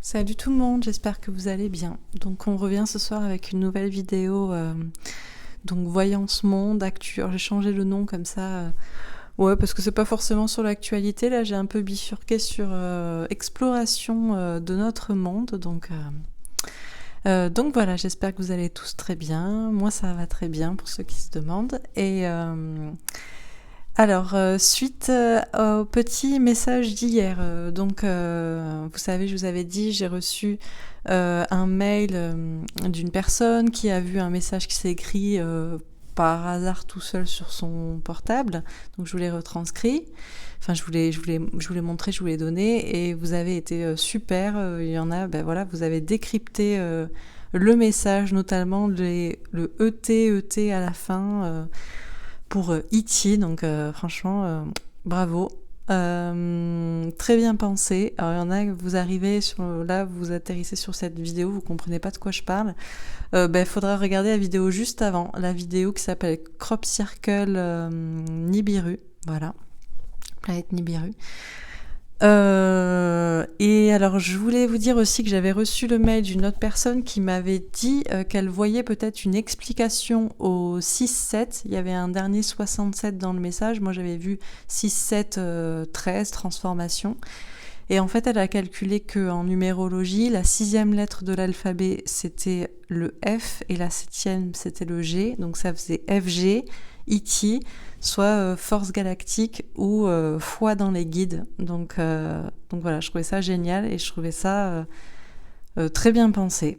Salut tout le monde, j'espère que vous allez bien. Donc on revient ce soir avec une nouvelle vidéo, donc Voyance Monde, Actu. Alors, j'ai changé le nom comme ça, ouais, parce que c'est pas forcément sur l'actualité. Là j'ai un peu bifurqué sur exploration de notre monde. Donc voilà, j'espère que vous allez tous très bien. Moi ça va très bien pour ceux qui se demandent. Alors, suite au petit message d'hier, vous savez, je vous avais dit, j'ai reçu un mail d'une personne qui a vu un message qui s'est écrit par hasard tout seul sur son portable. Donc, je vous l'ai retranscrit. Enfin, je vous l'ai montré, je vous l'ai donné, et vous avez été super. Il y en a, ben voilà, vous avez décrypté le message, notamment le ET à la fin. Pour E.T. Donc franchement, bravo. Très bien pensé. Alors il y en a, vous arrivez là, vous atterrissez sur cette vidéo, vous comprenez pas de quoi je parle. Faudra regarder la vidéo juste avant, la vidéo qui s'appelle Crop Circle Nibiru. Voilà, planète Nibiru. Et alors je voulais vous dire aussi que j'avais reçu le mail d'une autre personne qui m'avait dit qu'elle voyait peut-être une explication au 6-7. Il y avait un dernier 67 dans le message. Moi j'avais vu 6-7-13, transformation. Et en fait elle a calculé qu'en numérologie, la 6e lettre de l'alphabet c'était le F et la 7e c'était le G. Donc ça faisait FG, E.T., soit force galactique ou foi dans les guides. Donc voilà, je trouvais ça génial et je trouvais ça très bien pensé.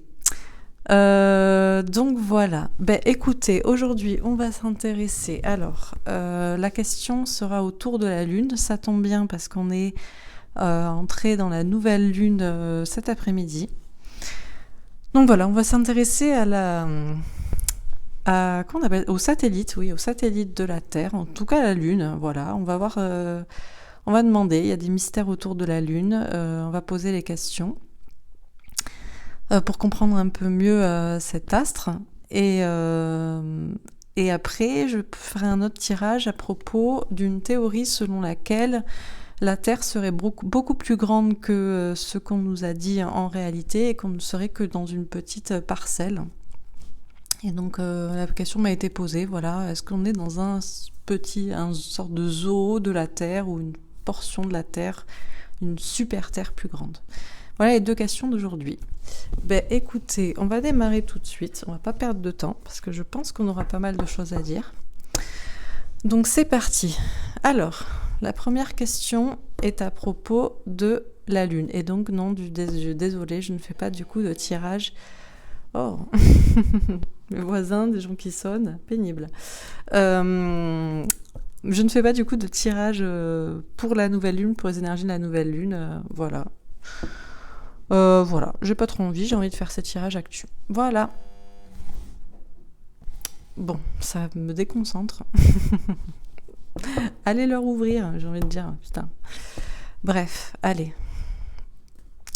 Donc voilà. Écoutez, aujourd'hui on va s'intéresser. Alors, la question sera autour de la Lune. Ça tombe bien parce qu'on est entré dans la nouvelle Lune cet après-midi. Donc voilà, on va s'intéresser au satellite, oui, au satellite de la Terre, en tout cas la Lune, voilà, on va voir, on va demander, il y a des mystères autour de la Lune, on va poser les questions pour comprendre un peu mieux cet astre, et après je ferai un autre tirage à propos d'une théorie selon laquelle la Terre serait beaucoup plus grande que ce qu'on nous a dit en réalité et qu'on ne serait que dans une petite parcelle. Et donc la question m'a été posée, voilà, est-ce qu'on est dans une sorte de zoo de la Terre ou une portion de la Terre, une super Terre plus grande? Voilà les deux questions d'aujourd'hui. Écoutez, on va démarrer tout de suite, on va pas perdre de temps parce que je pense qu'on aura pas mal de choses à dire. Donc c'est parti. Alors, la première question est à propos de la Lune. Et donc non, désolé, je ne fais pas du coup de tirage. Oh mes voisins, des gens qui sonnent, pénible. Je ne fais pas du coup de tirage pour la nouvelle lune, pour les énergies de la nouvelle lune, voilà. Voilà, j'ai pas trop envie, j'ai envie de faire ces tirages actu. Voilà. Bon, ça me déconcentre. Allez leur ouvrir, j'ai envie de dire, putain. Bref, allez.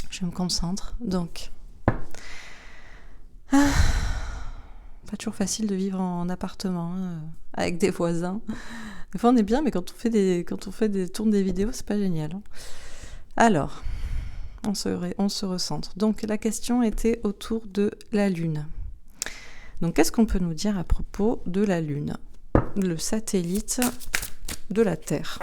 Je me concentre, donc... Pas toujours facile de vivre en appartement avec des voisins. Des fois on est bien, mais quand on tourne des vidéos, c'est pas génial. Alors, on se recentre. Donc la question était autour de la Lune. Donc qu'est-ce qu'on peut nous dire à propos de la Lune, le satellite de la Terre?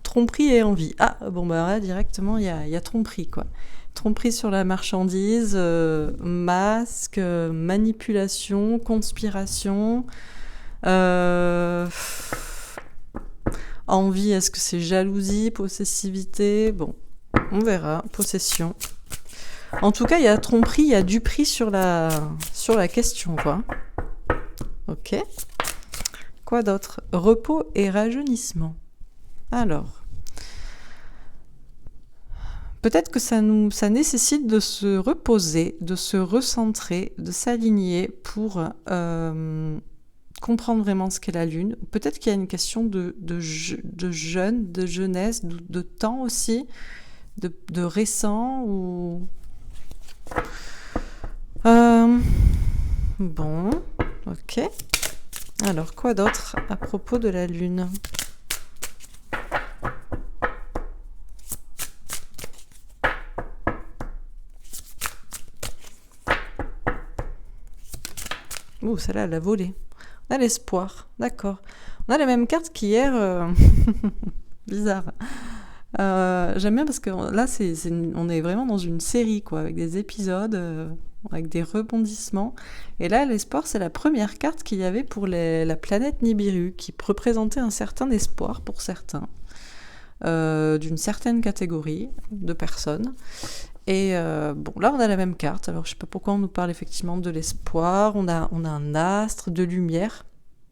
Tromperie et envie. Ah bon là directement il y a tromperie quoi. Tromperie sur la marchandise, masque, manipulation, conspiration, envie, est-ce que c'est jalousie, possessivité? Bon, on verra, possession. En tout cas, il y a tromperie, il y a duperie sur la question, quoi. Ok. Quoi d'autre? Repos et rajeunissement. Alors... Peut-être que ça nécessite de se reposer, de se recentrer, de s'aligner pour comprendre vraiment ce qu'est la Lune. Peut-être qu'il y a une question de jeûne, de jeunesse, de temps aussi, de récent ou... Bon, ok. Alors, quoi d'autre à propos de la Lune? Ouh, celle-là, elle a volé. On a l'espoir, d'accord. On a les mêmes cartes qu'hier. Bizarre. J'aime bien parce que là, on est vraiment dans une série, quoi, avec des épisodes, avec des rebondissements. Et là, l'espoir, c'est la première carte qu'il y avait pour la planète Nibiru, qui représentait un certain espoir pour certains, d'une certaine catégorie de personnes. Et bon, là, on a la même carte. Alors, je sais pas pourquoi on nous parle effectivement de l'espoir. On a un astre de lumière.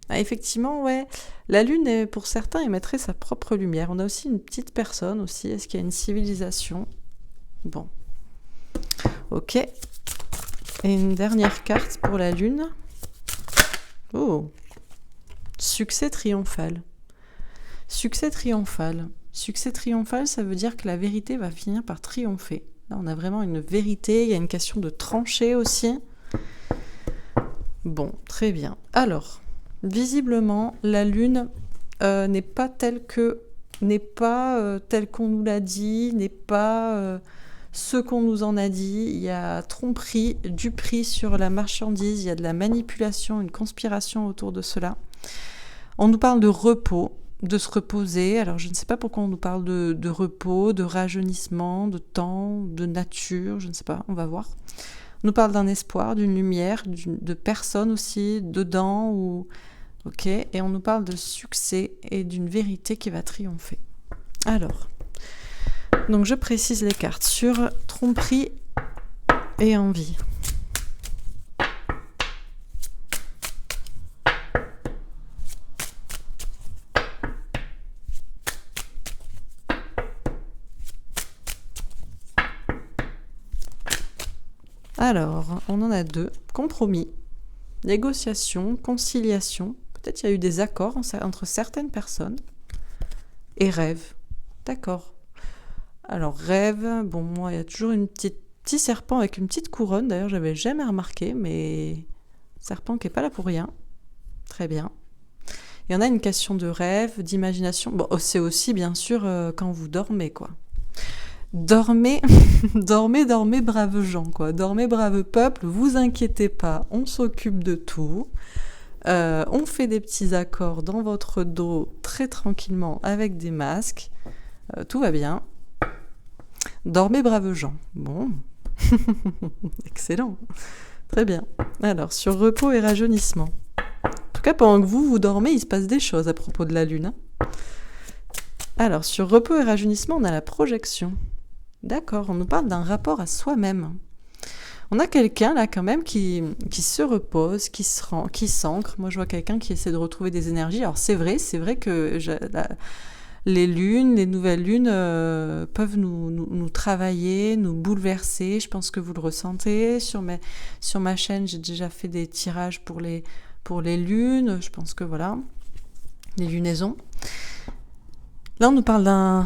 Ah, effectivement, ouais. La Lune, pour certains, émettrait sa propre lumière. On a aussi une petite personne aussi. Est-ce qu'il y a une civilisation? Bon. Ok. Et une dernière carte pour la Lune. Oh. Succès triomphal. Succès triomphal. Succès triomphal, ça veut dire que la vérité va finir par triompher. Là, on a vraiment une vérité. Il y a une question de trancher aussi. Bon, très bien. Alors... Visiblement, la Lune n'est pas telle qu'on nous l'a dit, n'est pas ce qu'on nous en a dit. Il y a tromperie, du prix sur la marchandise, il y a de la manipulation, une conspiration autour de cela. On nous parle de repos, de se reposer. Alors, je ne sais pas pourquoi on nous parle de repos, de rajeunissement, de temps, de nature, je ne sais pas, on va voir. On nous parle d'un espoir, d'une lumière, de personnes aussi dedans ou... Ok, et on nous parle de succès et d'une vérité qui va triompher. Alors, donc je précise les cartes sur tromperie et envie. Alors, on en a deux. Compromis, négociation, conciliation. Peut-être qu'il y a eu des accords entre certaines personnes. Et rêve. D'accord. Alors, rêve, bon, moi, il y a toujours petit serpent avec une petite couronne. D'ailleurs, j'avais jamais remarqué, mais serpent qui n'est pas là pour rien. Très bien. Et on a une question de rêve, d'imagination. Bon, c'est aussi, bien sûr, quand vous dormez, quoi. Dormez, dormez, braves gens, quoi. Dormez, braves peuple, vous inquiétez pas, on s'occupe de tout. On fait des petits accords dans votre dos très tranquillement avec des masques. Tout va bien. Dormez, braves gens. Bon. Excellent. Très bien. Alors, sur repos et rajeunissement. En tout cas, pendant que vous dormez, il se passe des choses à propos de la Lune. Alors, sur repos et rajeunissement, on a la projection. D'accord, on nous parle d'un rapport à soi-même. On a quelqu'un là quand même qui se repose, qui s'ancre. Moi je vois quelqu'un qui essaie de retrouver des énergies. Alors c'est vrai que les lunes, les nouvelles lunes peuvent nous travailler, nous bouleverser. Je pense que vous le ressentez. Sur ma chaîne, j'ai déjà fait des tirages pour les lunes. Je pense que voilà, les lunaisons. Là, on nous parle d'un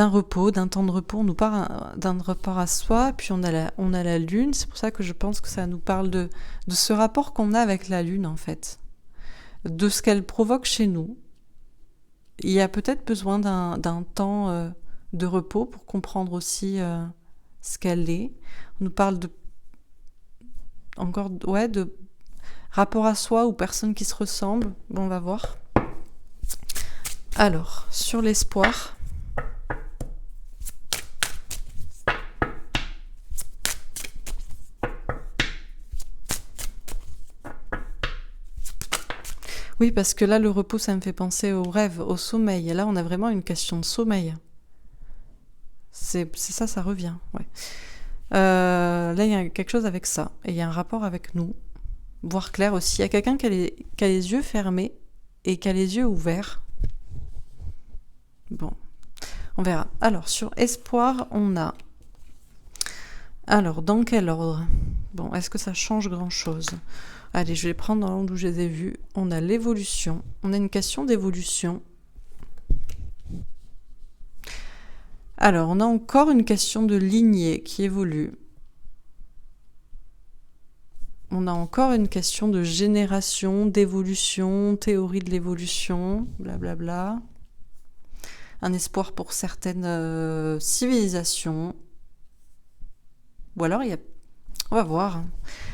repos, d'un temps de repos, on nous parle d'un rapport à soi, puis on a la Lune. C'est pour ça que je pense que ça nous parle de ce rapport qu'on a avec la Lune, en fait, de ce qu'elle provoque chez nous. Il y a peut-être besoin d'un temps de repos pour comprendre aussi ce qu'elle est. On nous parle de rapport à soi ou personnes qui se ressemblent. Bon, on va voir. Alors, sur l'espoir, oui, parce que là, le repos, ça me fait penser au rêve, au sommeil. Et là, on a vraiment une question de sommeil. C'est ça, ça revient. Ouais. Là, il y a quelque chose avec ça. Et il y a un rapport avec nous. Voir clair aussi. Il y a quelqu'un qui a les yeux fermés et qui a les yeux ouverts. Bon, on verra. Alors, sur espoir, on a... Alors, dans quel ordre? Bon, est-ce que ça change grand-chose? Allez, je vais les prendre dans l'ordre où je les ai vus. On a l'évolution. On a une question d'évolution. Alors, on a encore une question de lignée qui évolue. On a encore une question de génération, d'évolution, théorie de l'évolution, blablabla. Un espoir pour certaines civilisations. Ou alors, on va voir.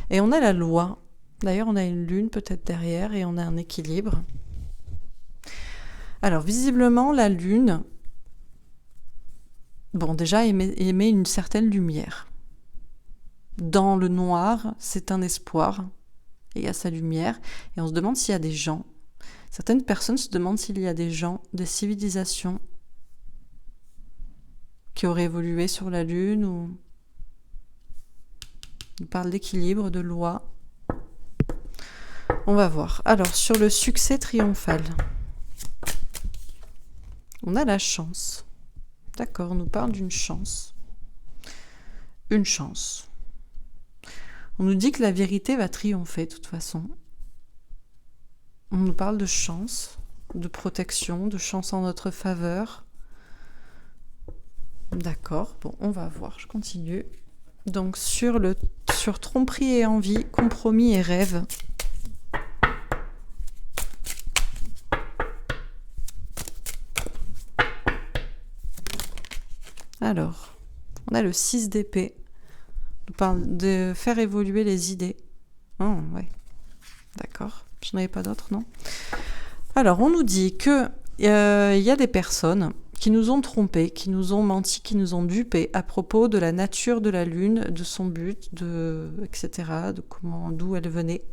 Et on a la loi. D'ailleurs, on a une lune peut-être derrière et on a un équilibre. Alors, visiblement, la lune, bon, déjà, émet une certaine lumière. Dans le noir, c'est un espoir. Et il y a sa lumière. Et on se demande s'il y a des gens. Certaines personnes se demandent s'il y a des gens, des civilisations qui auraient évolué sur la lune ou... On parle d'équilibre, de loi. On va voir. Alors, sur le succès triomphal, on a la chance. D'accord, on nous parle d'une chance. Une chance. On nous dit que la vérité va triompher de toute façon. On nous parle de chance, de protection, de chance en notre faveur. D'accord, bon, on va voir, je continue. Donc sur tromperie et envie, compromis et rêve. Alors, on a le 6 d'épée. On parle de faire évoluer les idées. Oh, ouais. D'accord. Je n'en avais pas d'autres, non? Alors, on nous dit que y a des personnes qui nous ont trompés, qui nous ont menti, qui nous ont dupés à propos de la nature de la lune, de son but, etc., d'où elle venait.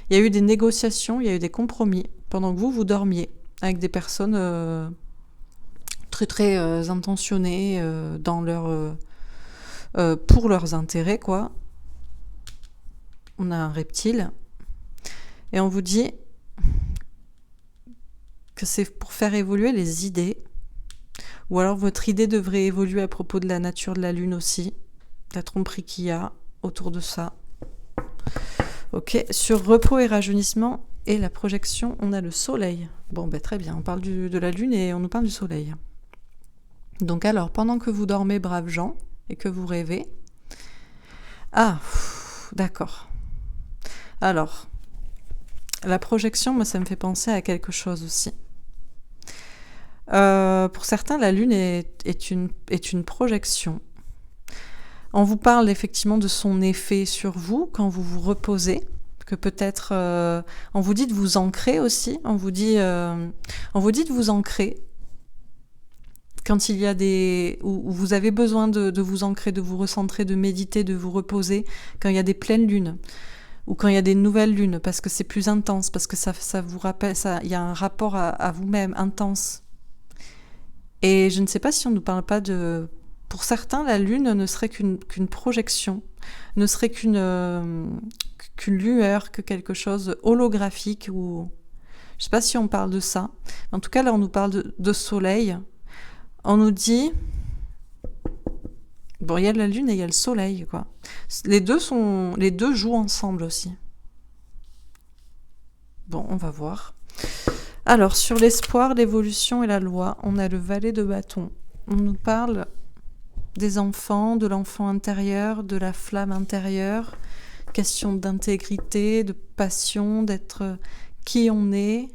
Il y a eu des négociations, il y a eu des compromis pendant que vous dormiez avec des personnes très très intentionnées pour leurs intérêts, quoi. On a un reptile et on vous dit que c'est pour faire évoluer les idées, ou alors votre idée devrait évoluer à propos de la nature de la lune aussi, la tromperie qu'il y a autour de ça. Ok, sur repos et rajeunissement et la projection, on a le soleil. Bon, ben très bien, on parle de la lune et on nous parle du soleil. Donc alors, pendant que vous dormez, braves gens, et que vous rêvez... Ah, d'accord. Alors, la projection, moi, ça me fait penser à quelque chose aussi. Pour certains, la lune est une projection. On vous parle effectivement de son effet sur vous quand vous vous reposez, que peut-être on vous dit de vous ancrer aussi, on vous dit de vous ancrer quand il y a où vous avez besoin de vous ancrer, de vous recentrer, de méditer, de vous reposer, quand il y a des pleines lunes ou quand il y a des nouvelles lunes, parce que c'est plus intense, parce que ça vous rappelle, il y a un rapport à vous-même intense. Et je ne sais pas si on ne nous parle pas de... Pour certains, la lune ne serait qu'une projection, ne serait qu'une lueur, que quelque chose holographique. Ou... Je ne sais pas si on parle de ça. En tout cas, là, on nous parle de soleil. On nous dit... Bon, il y a la lune et il y a le soleil, quoi. Les deux jouent ensemble aussi. Bon, on va voir. Alors, sur l'espoir, l'évolution et la loi, on a le valet de bâton. On nous parle des enfants, de l'enfant intérieur, de la flamme intérieure, question d'intégrité, de passion, d'être qui on est.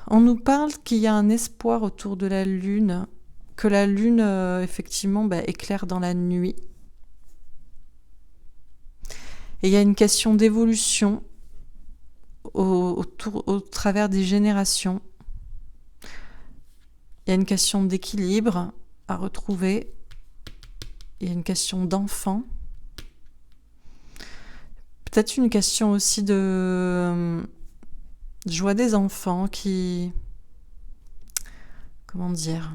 On nous parle qu'il y a un espoir autour de la lune, que la lune, effectivement, éclaire dans la nuit. Et il y a une question d'évolution au travers des générations. Il y a une question d'équilibre à retrouver. Il y a une question d'enfant. Peut-être une question aussi de joie des enfants qui... Comment dire ?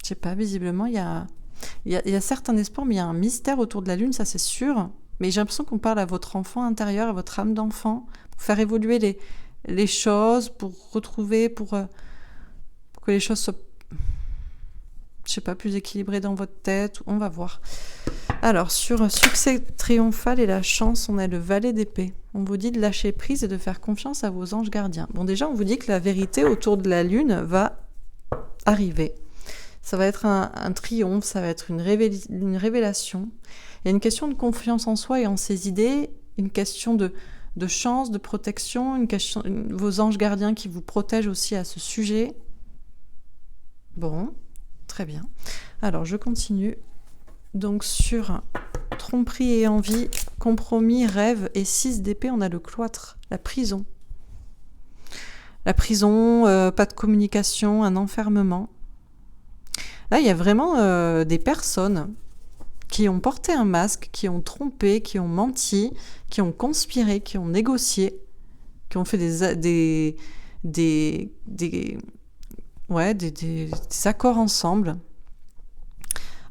Je sais pas, visiblement, il y a certains espoirs, mais il y a un mystère autour de la lune, ça c'est sûr. Mais j'ai l'impression qu'on parle à votre enfant intérieur, à votre âme d'enfant, pour faire évoluer les choses, pour retrouver, pour que les choses soient, je sais pas, plus équilibrées dans votre tête. On va voir. Alors, sur succès triomphal et la chance, on a le valet d'épée. On vous dit de lâcher prise et de faire confiance à vos anges gardiens. Bon, déjà, on vous dit que la vérité autour de la lune va arriver. Ça va être un triomphe, ça va être une révélation. Il y a une question de confiance en soi et en ses idées, une question de chance, de protection, une question, vos anges gardiens qui vous protègent aussi à ce sujet. Bon, très bien. Alors, je continue. Donc, sur tromperie et envie, compromis, rêve et 6 d'épée, on a le cloître, la prison. La prison, pas de communication, un enfermement. Là, il y a vraiment des personnes qui ont porté un masque, qui ont trompé, qui ont menti, qui ont conspiré, qui ont négocié, qui ont fait des accords ensemble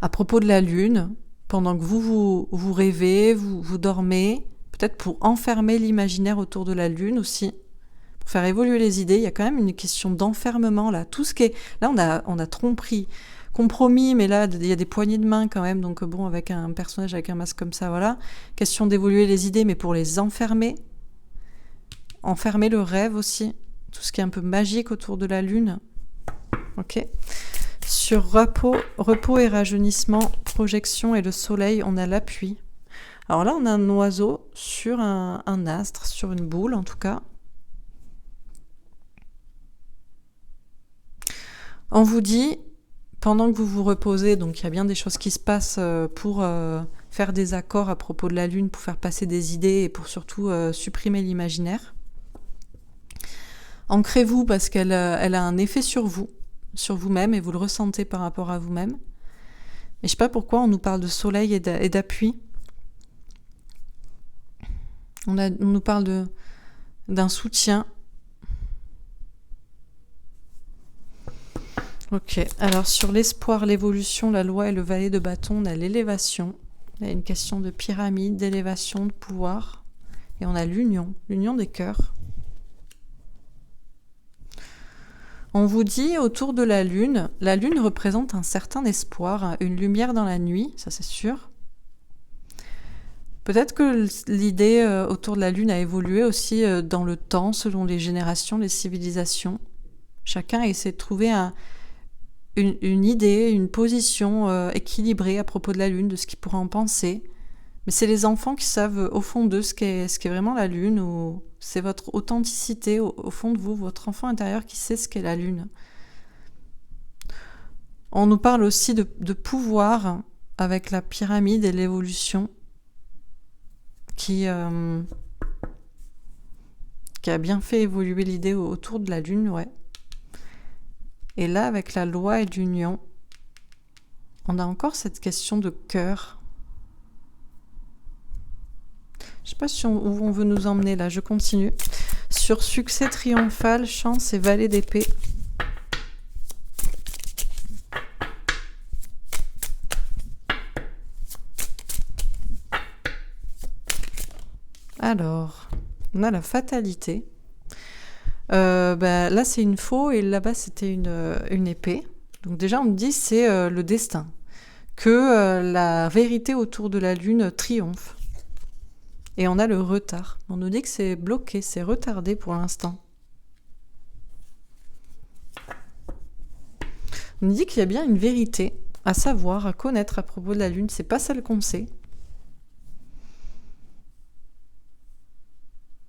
à propos de la Lune, pendant que vous rêvez, vous dormez, peut-être pour enfermer l'imaginaire autour de la Lune aussi, pour faire évoluer les idées. Il y a quand même une question d'enfermement là. Tout ce qui est... Là, on a tromperie, compromis, mais là, il y a des poignées de main quand même, donc bon, avec un personnage avec un masque comme ça, voilà. Question d'évoluer les idées, mais pour les enfermer. Enfermer le rêve aussi, tout ce qui est un peu magique autour de la Lune. Ok. Sur repos et rajeunissement, projection et le soleil, on a l'appui. Alors là, on a un oiseau sur un astre, sur une boule en tout cas. On vous dit, pendant que vous vous reposez, donc il y a bien des choses qui se passent pour faire des accords à propos de la Lune, pour faire passer des idées et pour surtout supprimer l'imaginaire. Ancrez-vous parce qu'elle a un effet sur vous-même, et vous le ressentez par rapport à vous-même. Mais je sais pas pourquoi on nous parle de soleil et d'appui. On nous parle d'un soutien. Ok, alors sur l'espoir, l'évolution, la loi et le valet de bâton, on a l'élévation. Il y a une question de pyramide, d'élévation, de pouvoir. Et on a l'union des cœurs. On vous dit autour de la Lune représente un certain espoir, une lumière dans la nuit, ça c'est sûr. Peut-être que l'idée autour de la Lune a évolué aussi dans le temps, selon les générations, les civilisations. Chacun essaie de trouver une idée, une position équilibrée à propos de la Lune, de ce qu'il pourrait en penser. Mais c'est les enfants qui savent au fond d'eux ce qu'est vraiment la Lune, ou c'est votre authenticité au fond de vous, votre enfant intérieur qui sait ce qu'est la Lune. On nous parle aussi de pouvoir avec la pyramide et l'évolution qui a bien fait évoluer l'idée autour de la Lune, ouais. Et là, avec la loi et l'union, on a encore cette question de cœur. Je ne sais pas où on veut nous emmener là, je continue. Sur succès triomphal, chance et valet d'épée. Alors, on a la fatalité. Là, c'est une faux et là-bas, c'était une épée. Donc déjà, on me dit c'est le destin. Que la vérité autour de la Lune triomphe. Et on a le retard. On nous dit que c'est bloqué, c'est retardé pour l'instant. On nous dit qu'il y a bien une vérité à savoir, à connaître à propos de la Lune. C'est pas celle qu'on sait.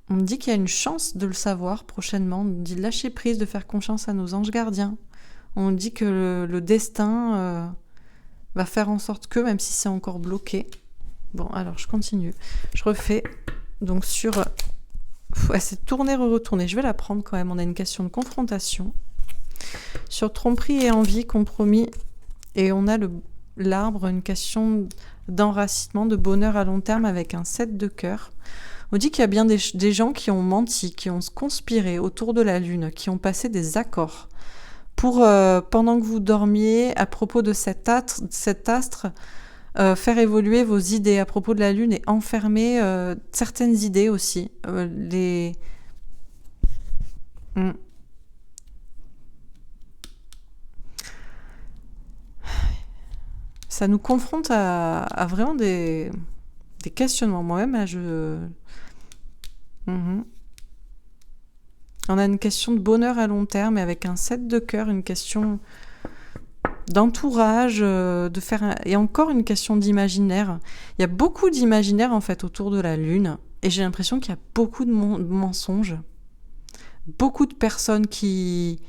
On me dit qu'il y a une chance de le savoir prochainement. On nous dit de lâcher prise, de faire confiance à nos anges gardiens. On nous dit que le destin va faire en sorte que, même si c'est encore bloqué. Bon, alors je continue. Je refais. Donc sur... c'est tourner, retourner. Je vais la prendre quand même. On a une question de confrontation. Sur tromperie et envie, compromis. Et on a l'arbre, une question d'enracinement, de bonheur à long terme avec un 7 de cœur. On dit qu'il y a bien des gens qui ont menti, qui ont conspiré autour de la Lune, qui ont passé des accords pour, pendant que vous dormiez, à propos de cet astre, faire évoluer vos idées à propos de la Lune et enfermer certaines idées aussi. Ça nous confronte à vraiment des questionnements. Moi-même, là, On a une question de bonheur à long terme, et avec un 7 de cœur, une question d'entourage, et encore une question d'imaginaire. Il y a beaucoup d'imaginaire en fait autour de la Lune, et j'ai l'impression qu'il y a beaucoup de mensonges, beaucoup de personnes qui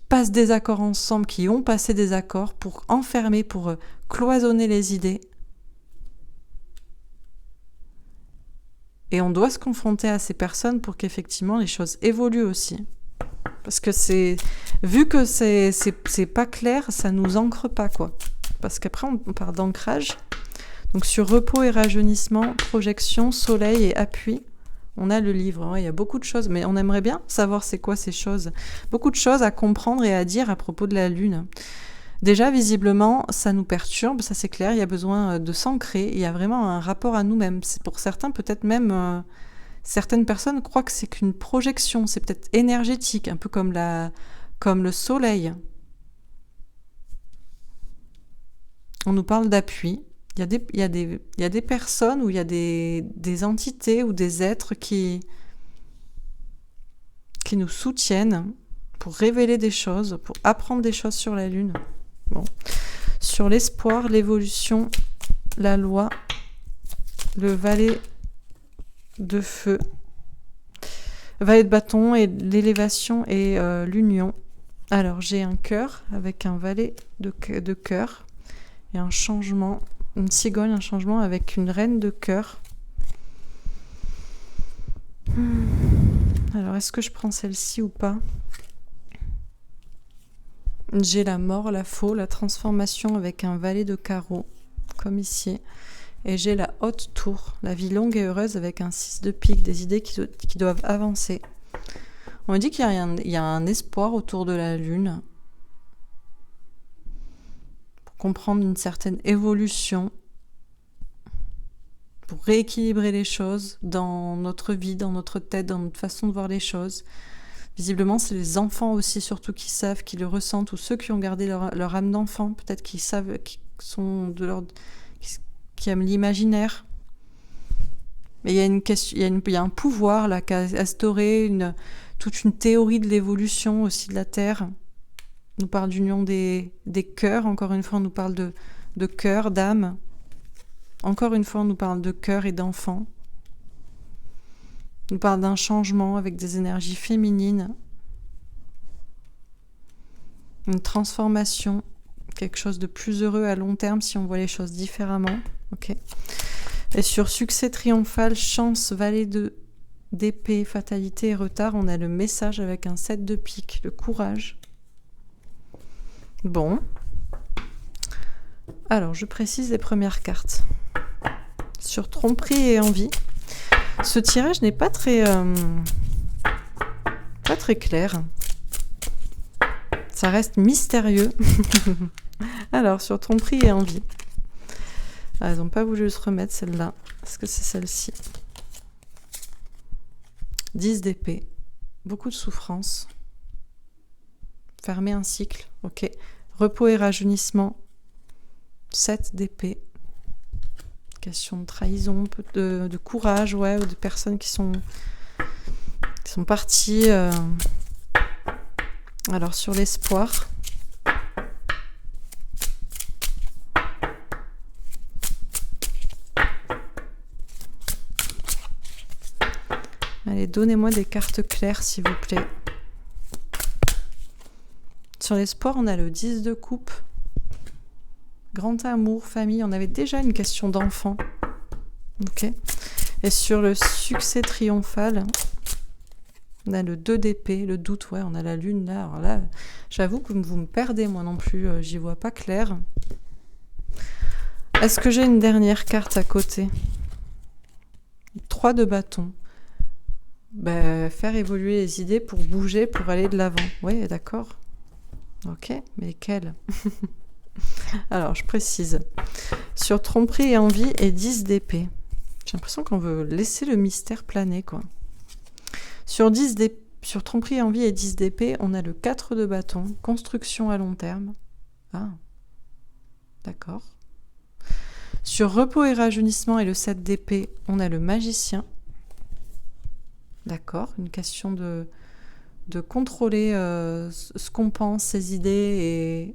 passent des accords ensemble, qui ont passé des accords pour enfermer, pour cloisonner les idées. Et on doit se confronter à ces personnes pour qu'effectivement les choses évoluent aussi. Parce que vu que c'est pas clair, ça nous ancre pas, quoi. Parce qu'après, on part d'ancrage. Donc sur repos et rajeunissement, projection, soleil et appui, on a le livre. Ouais, il y a beaucoup de choses, mais on aimerait bien savoir c'est quoi ces choses. Beaucoup de choses à comprendre et à dire à propos de la Lune. Déjà, visiblement, ça nous perturbe, ça c'est clair, il y a besoin de s'ancrer, il y a vraiment un rapport à nous-mêmes. C'est pour certains, peut-être même, certaines personnes croient que c'est qu'une projection, c'est peut-être énergétique, un peu comme le soleil. On nous parle d'appui. Il y a des personnes ou il y a des entités ou des êtres qui nous soutiennent pour révéler des choses, pour apprendre des choses sur la Lune. Bon. Sur l'espoir, l'évolution, la loi, le valet de feu, valet de bâton et l'élévation et l'union. Alors j'ai un cœur avec un valet de cœur et un changement, une cigogne, un changement avec une reine de cœur. Alors est-ce que je prends celle-ci ou pas ? J'ai la mort, la faux, la transformation avec un valet de carreau, comme ici. Et j'ai la haute tour, la vie longue et heureuse avec un 6 de pique, des idées qui doivent avancer. On me dit qu'il y a un espoir autour de la Lune pour comprendre une certaine évolution, pour rééquilibrer les choses dans notre vie, dans notre tête, dans notre façon de voir les choses. Visiblement, c'est les enfants aussi, surtout, qui savent, qui le ressentent, ou ceux qui ont gardé leur âme d'enfant, peut-être qui savent, qui aiment l'imaginaire. Mais il y a un pouvoir là qui a instauré toute une théorie de l'évolution aussi de la Terre. On nous parle d'union des cœurs, encore une fois, on nous parle de cœur, d'âme. Encore une fois, on nous parle de cœur et d'enfant. On nous parle d'un changement avec des énergies féminines, une transformation, quelque chose de plus heureux à long terme si on voit les choses différemment. Ok. Et sur succès triomphal, chance, valet d'épée, fatalité et retard, on a le message avec un 7 de pique, le courage. Bon. Alors, je précise les premières cartes. Sur tromperie et envie. Ce tirage n'est pas très clair. Ça reste mystérieux. Alors, sur tromperie et envie. Ah, elles n'ont pas voulu se remettre, celle-là. Est-ce que c'est celle-ci ? 10 d'épée. Beaucoup de souffrance. Fermer un cycle. Ok. Repos et rajeunissement. 7 d'épée. Question de trahison, de courage, ouais, ou de personnes qui sont parties. Alors, sur l'espoir. Allez, donnez-moi des cartes claires, s'il vous plaît. Sur l'espoir, on a le 10 de coupe. Grand amour, famille. On avait déjà une question d'enfant. Ok. Et sur le succès triomphal, on a le 2 d'épée, le doute. Ouais, on a la lune là. Alors là, j'avoue que vous me perdez, moi non plus. J'y vois pas clair. Est-ce que j'ai une dernière carte à côté ? 3 de bâton. Faire évoluer les idées pour bouger, pour aller de l'avant. Oui, d'accord. Ok, mais quelle ? Alors, je précise. Sur tromperie et envie et 10 d'épée. J'ai l'impression qu'on veut laisser le mystère planer, quoi. Sur tromperie et envie et 10 d'épée, on a le 4 de bâton, construction à long terme. Ah, d'accord. Sur repos et rajeunissement et le 7 d'épée, on a le magicien. D'accord, une question de contrôler ce qu'on pense, ses idées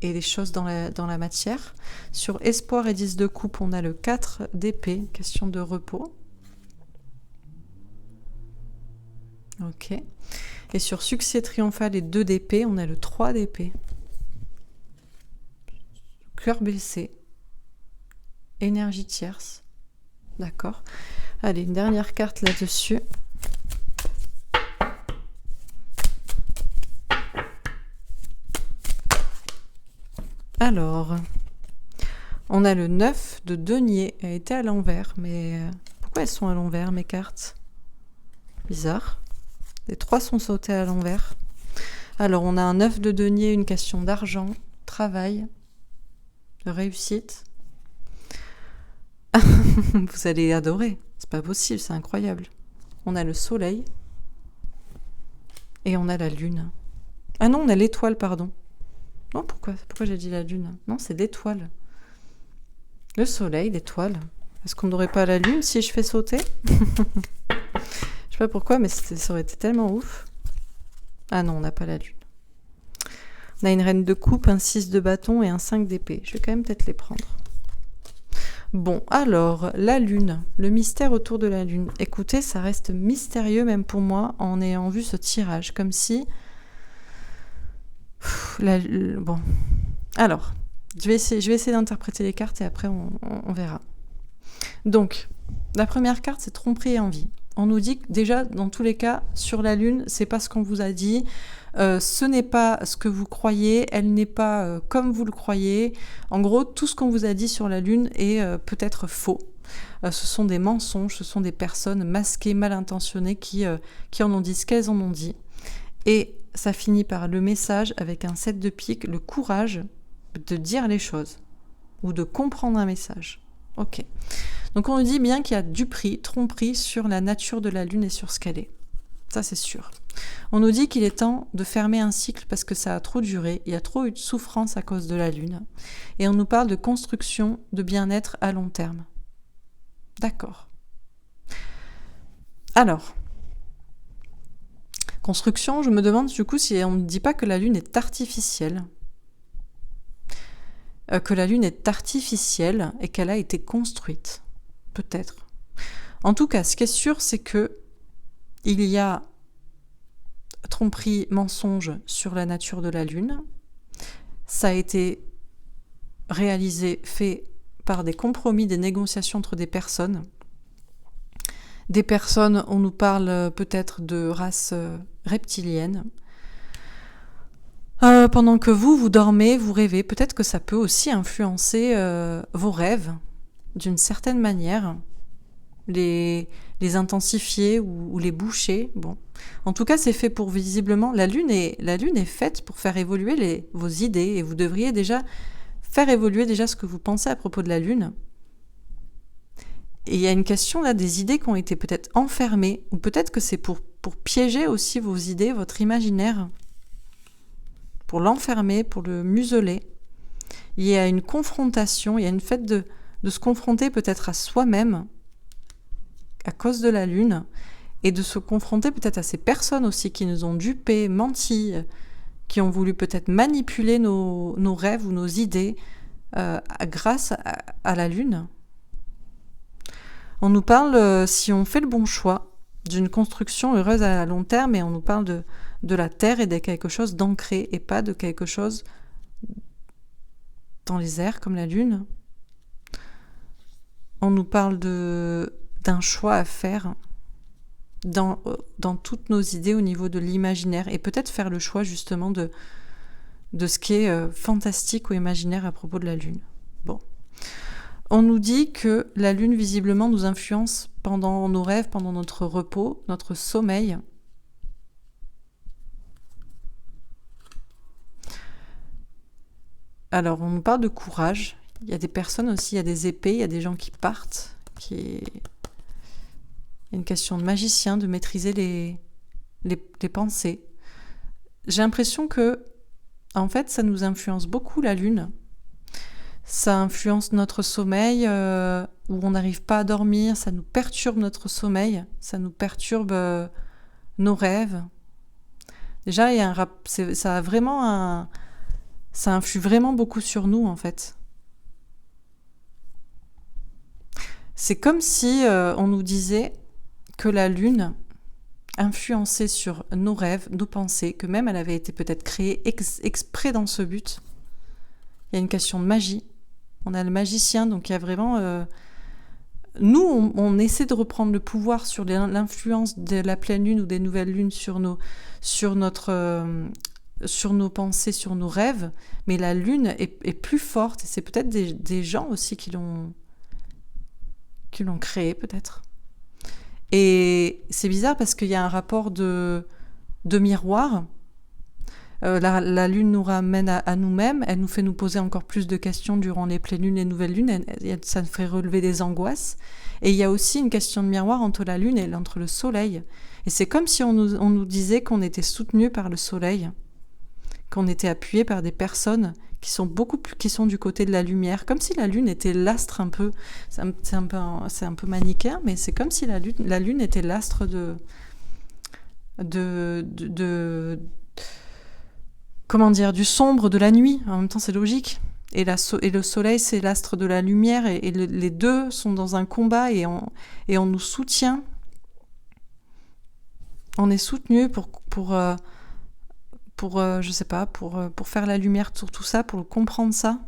et les choses dans la matière. Sur espoir et 10 de coupe, on a le 4 d'épée, question de repos. Ok. Et sur succès triomphal et 2 d'épée, on a le 3 d'épée. Cœur blessé. Énergie tierce. D'accord. Allez, une dernière carte là-dessus. Alors, on a le 9 de denier. Elle était à l'envers, mais pourquoi elles sont à l'envers, mes cartes? Bizarre. Les 3 sont sautés à l'envers. Alors, on a un 9 de denier, une question d'argent, travail, de réussite. Vous allez adorer. C'est pas possible, c'est incroyable. On a le soleil. Et on a la lune. Ah non, on a l'étoile, pardon. Non, pourquoi j'ai dit la lune? Non, c'est l'étoile. Le soleil, l'étoile. Est-ce qu'on n'aurait pas la lune si je fais sauter? Je sais pas pourquoi, mais ça aurait été tellement ouf. Ah non, on n'a pas la lune. On a une reine de coupe, un 6 de bâton et un 5 d'épée. Je vais quand même peut-être les prendre. Bon, alors, la lune, le mystère autour de la lune. Écoutez, ça reste mystérieux même pour moi en ayant vu ce tirage, comme si... Bon, alors, je vais essayer d'interpréter les cartes et après on verra. Donc, la première carte, c'est tromperie et envie. On nous dit que déjà, dans tous les cas, sur la lune, c'est pas ce qu'on vous a dit. Ce n'est pas ce que vous croyez, elle n'est pas comme vous le croyez. En gros, tout ce qu'on vous a dit sur la lune est peut-être faux. Ce sont des mensonges, ce sont des personnes masquées, mal intentionnées qui en ont dit ce qu'elles en ont dit. Et ça finit par le message avec un 7 de pique, le courage de dire les choses ou de comprendre un message. Ok. Donc on nous dit bien qu'il y a du prix, tromperie sur la nature de la lune et sur ce qu'elle est. Ça c'est sûr. On nous dit qu'il est temps de fermer un cycle parce que ça a trop duré, il y a trop eu de souffrance à cause de la lune. Et on nous parle de construction, de bien-être à long terme. D'accord. Alors, construction, je me demande du coup si on ne dit pas que la lune est artificielle. Que la lune est artificielle et qu'elle a été construite. Peut-être. En tout cas, ce qui est sûr, c'est que il y a tromperie, mensonge sur la nature de la lune. Ça a été réalisé, fait par des compromis, des négociations entre des personnes. Des personnes, on nous parle peut-être de race reptilienne. Pendant que vous dormez, vous rêvez, peut-être que ça peut aussi influencer vos rêves d'une certaine manière, les intensifier ou les boucher. Bon, en tout cas, c'est fait pour visiblement. La lune est faite pour faire évoluer vos idées et vous devriez déjà faire évoluer déjà ce que vous pensez à propos de la lune. Et il y a une question là des idées qui ont été peut-être enfermées ou peut-être que c'est pour piéger aussi vos idées, votre imaginaire. Pour l'enfermer, pour le museler. Il y a une confrontation, il y a une fête de se confronter peut-être à soi-même à cause de la lune et de se confronter peut-être à ces personnes aussi qui nous ont dupés, menti, qui ont voulu peut-être manipuler nos rêves ou nos idées grâce à la lune. On nous parle, si on fait le bon choix, d'une construction heureuse à long terme et on nous parle de la terre et de quelque chose d'ancré et pas de quelque chose dans les airs comme la lune. On nous parle d'un choix à faire dans toutes nos idées au niveau de l'imaginaire et peut-être faire le choix justement de ce qui est fantastique ou imaginaire à propos de la lune. Bon. On nous dit que la lune visiblement nous influence pendant nos rêves, pendant notre repos, notre sommeil. Alors, on nous parle de courage. Il y a des personnes aussi, il y a des épées, il y a des gens qui partent. Il y a une question de magicien, de maîtriser les pensées. J'ai l'impression que, en fait, ça nous influence beaucoup, la lune. Ça influence notre sommeil, où on n'arrive pas à dormir, ça nous perturbe notre sommeil, ça nous perturbe nos rêves. Déjà, il y a ça influe vraiment beaucoup sur nous, en fait. C'est comme si on nous disait que la lune influençait sur nos rêves, nos pensées, que même elle avait été peut-être créée exprès dans ce but. Il y a une question de magie. On a le magicien, donc il y a vraiment nous, on essaie de reprendre le pouvoir sur l'influence de la pleine lune ou des nouvelles lunes sur nos pensées, sur nos rêves, mais la lune est plus forte, et c'est peut-être des gens aussi qui l'ont créée, peut-être. Et c'est bizarre parce qu'il y a un rapport de miroir. La lune nous ramène à nous-mêmes, elle nous fait nous poser encore plus de questions durant les pleines lunes, les nouvelles lunes, ça nous fait relever des angoisses. Et il y a aussi une question de miroir entre la lune et entre le soleil. Et c'est comme si on nous disait qu'on était soutenu par le soleil, qu'on était appuyé par des personnes qui sont du côté de la lumière, comme si la lune était l'astre un peu, c'est un peu manichéen, mais c'est comme si la lune était l'astre comment dire, du sombre de la nuit. En même temps, c'est logique. Et le soleil, c'est l'astre de la lumière, et les deux sont dans un combat, et on nous soutient. On est soutenu pour je sais pas, pour faire la lumière sur tout ça, pour comprendre ça.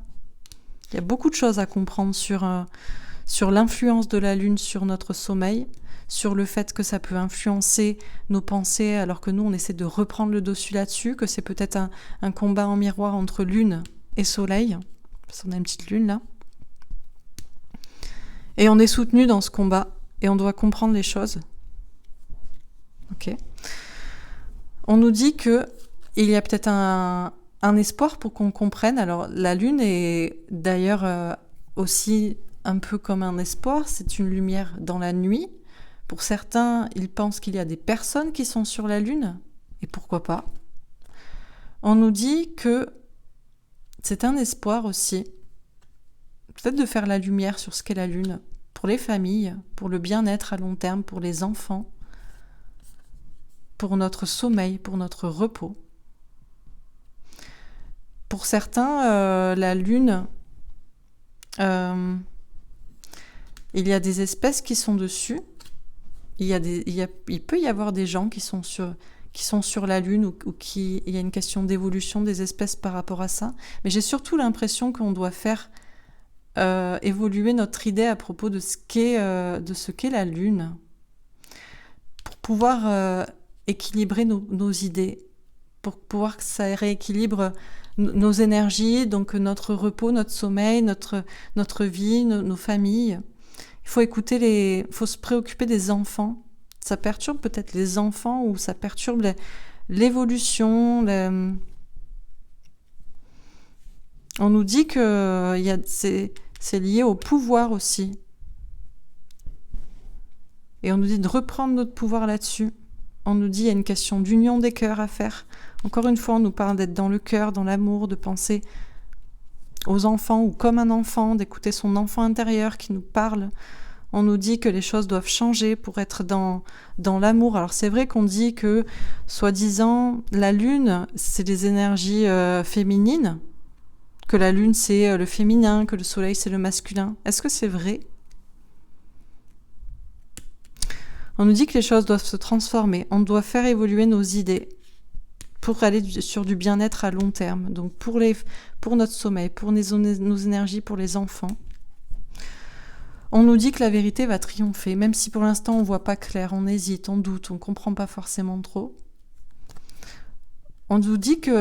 Il y a beaucoup de choses à comprendre sur l'influence de la lune sur notre sommeil, sur le fait que ça peut influencer nos pensées, alors que nous, on essaie de reprendre le dessus là-dessus, que c'est peut-être un combat en miroir entre lune et soleil, parce qu'on a une petite lune là. Et on est soutenu dans ce combat, et on doit comprendre les choses. Ok. On nous dit que il y a peut-être un espoir pour qu'on comprenne. Alors, la lune est d'ailleurs aussi un peu comme un espoir. C'est une lumière dans la nuit. Pour certains, ils pensent qu'il y a des personnes qui sont sur la lune. Et pourquoi pas ? On nous dit que c'est un espoir aussi, peut-être de faire la lumière sur ce qu'est la lune, pour les familles, pour le bien-être à long terme, pour les enfants, pour notre sommeil, pour notre repos. Pour certains, la lune, il y a des espèces qui sont dessus. Il peut y avoir des gens qui sont sur la lune, ou il y a une question d'évolution des espèces par rapport à ça. Mais j'ai surtout l'impression qu'on doit faire évoluer notre idée à propos de ce qu'est la lune, pour pouvoir équilibrer nos idées, pour pouvoir que ça rééquilibre nos énergies, donc notre repos, notre sommeil, notre vie, nos familles. Il faut se préoccuper des enfants. Ça perturbe peut-être les enfants, ou ça perturbe l'évolution. On nous dit que c'est lié au pouvoir aussi. Et on nous dit de reprendre notre pouvoir là-dessus. On nous dit qu'il y a une question d'union des cœurs à faire. Encore une fois, on nous parle d'être dans le cœur, dans l'amour, de penser aux enfants ou comme un enfant, d'écouter son enfant intérieur qui nous parle. On nous dit que les choses doivent changer pour être dans l'amour. Alors c'est vrai qu'on dit que, soi-disant, la lune, c'est des énergies féminines, que la lune c'est le féminin, que le soleil c'est le masculin. Est-ce que c'est vrai ? On nous dit que les choses doivent se transformer. On doit faire évoluer nos idées pour aller sur du bien-être à long terme. Donc pour notre sommeil, pour nos énergies, pour les enfants. On nous dit que la vérité va triompher, même si pour l'instant on ne voit pas clair, on hésite, on doute, on ne comprend pas forcément trop. On nous dit qu'il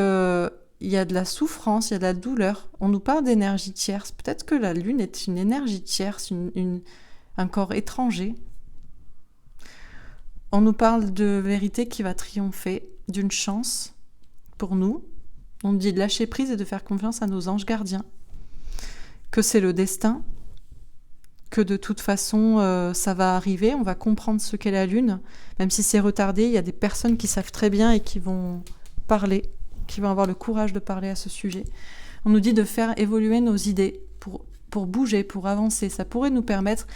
y a de la souffrance, il y a de la douleur. On nous parle d'énergie tierce. Peut-être que la lune est une énergie tierce, un corps étranger. On nous parle de vérité qui va triompher, d'une chance pour nous. On nous dit de lâcher prise et de faire confiance à nos anges gardiens. Que c'est le destin, que de toute façon ça va arriver, on va comprendre ce qu'est la lune. Même si c'est retardé, il y a des personnes qui savent très bien et qui vont parler, qui vont avoir le courage de parler à ce sujet. On nous dit de faire évoluer nos idées pour bouger, pour avancer. Ça pourrait nous permettre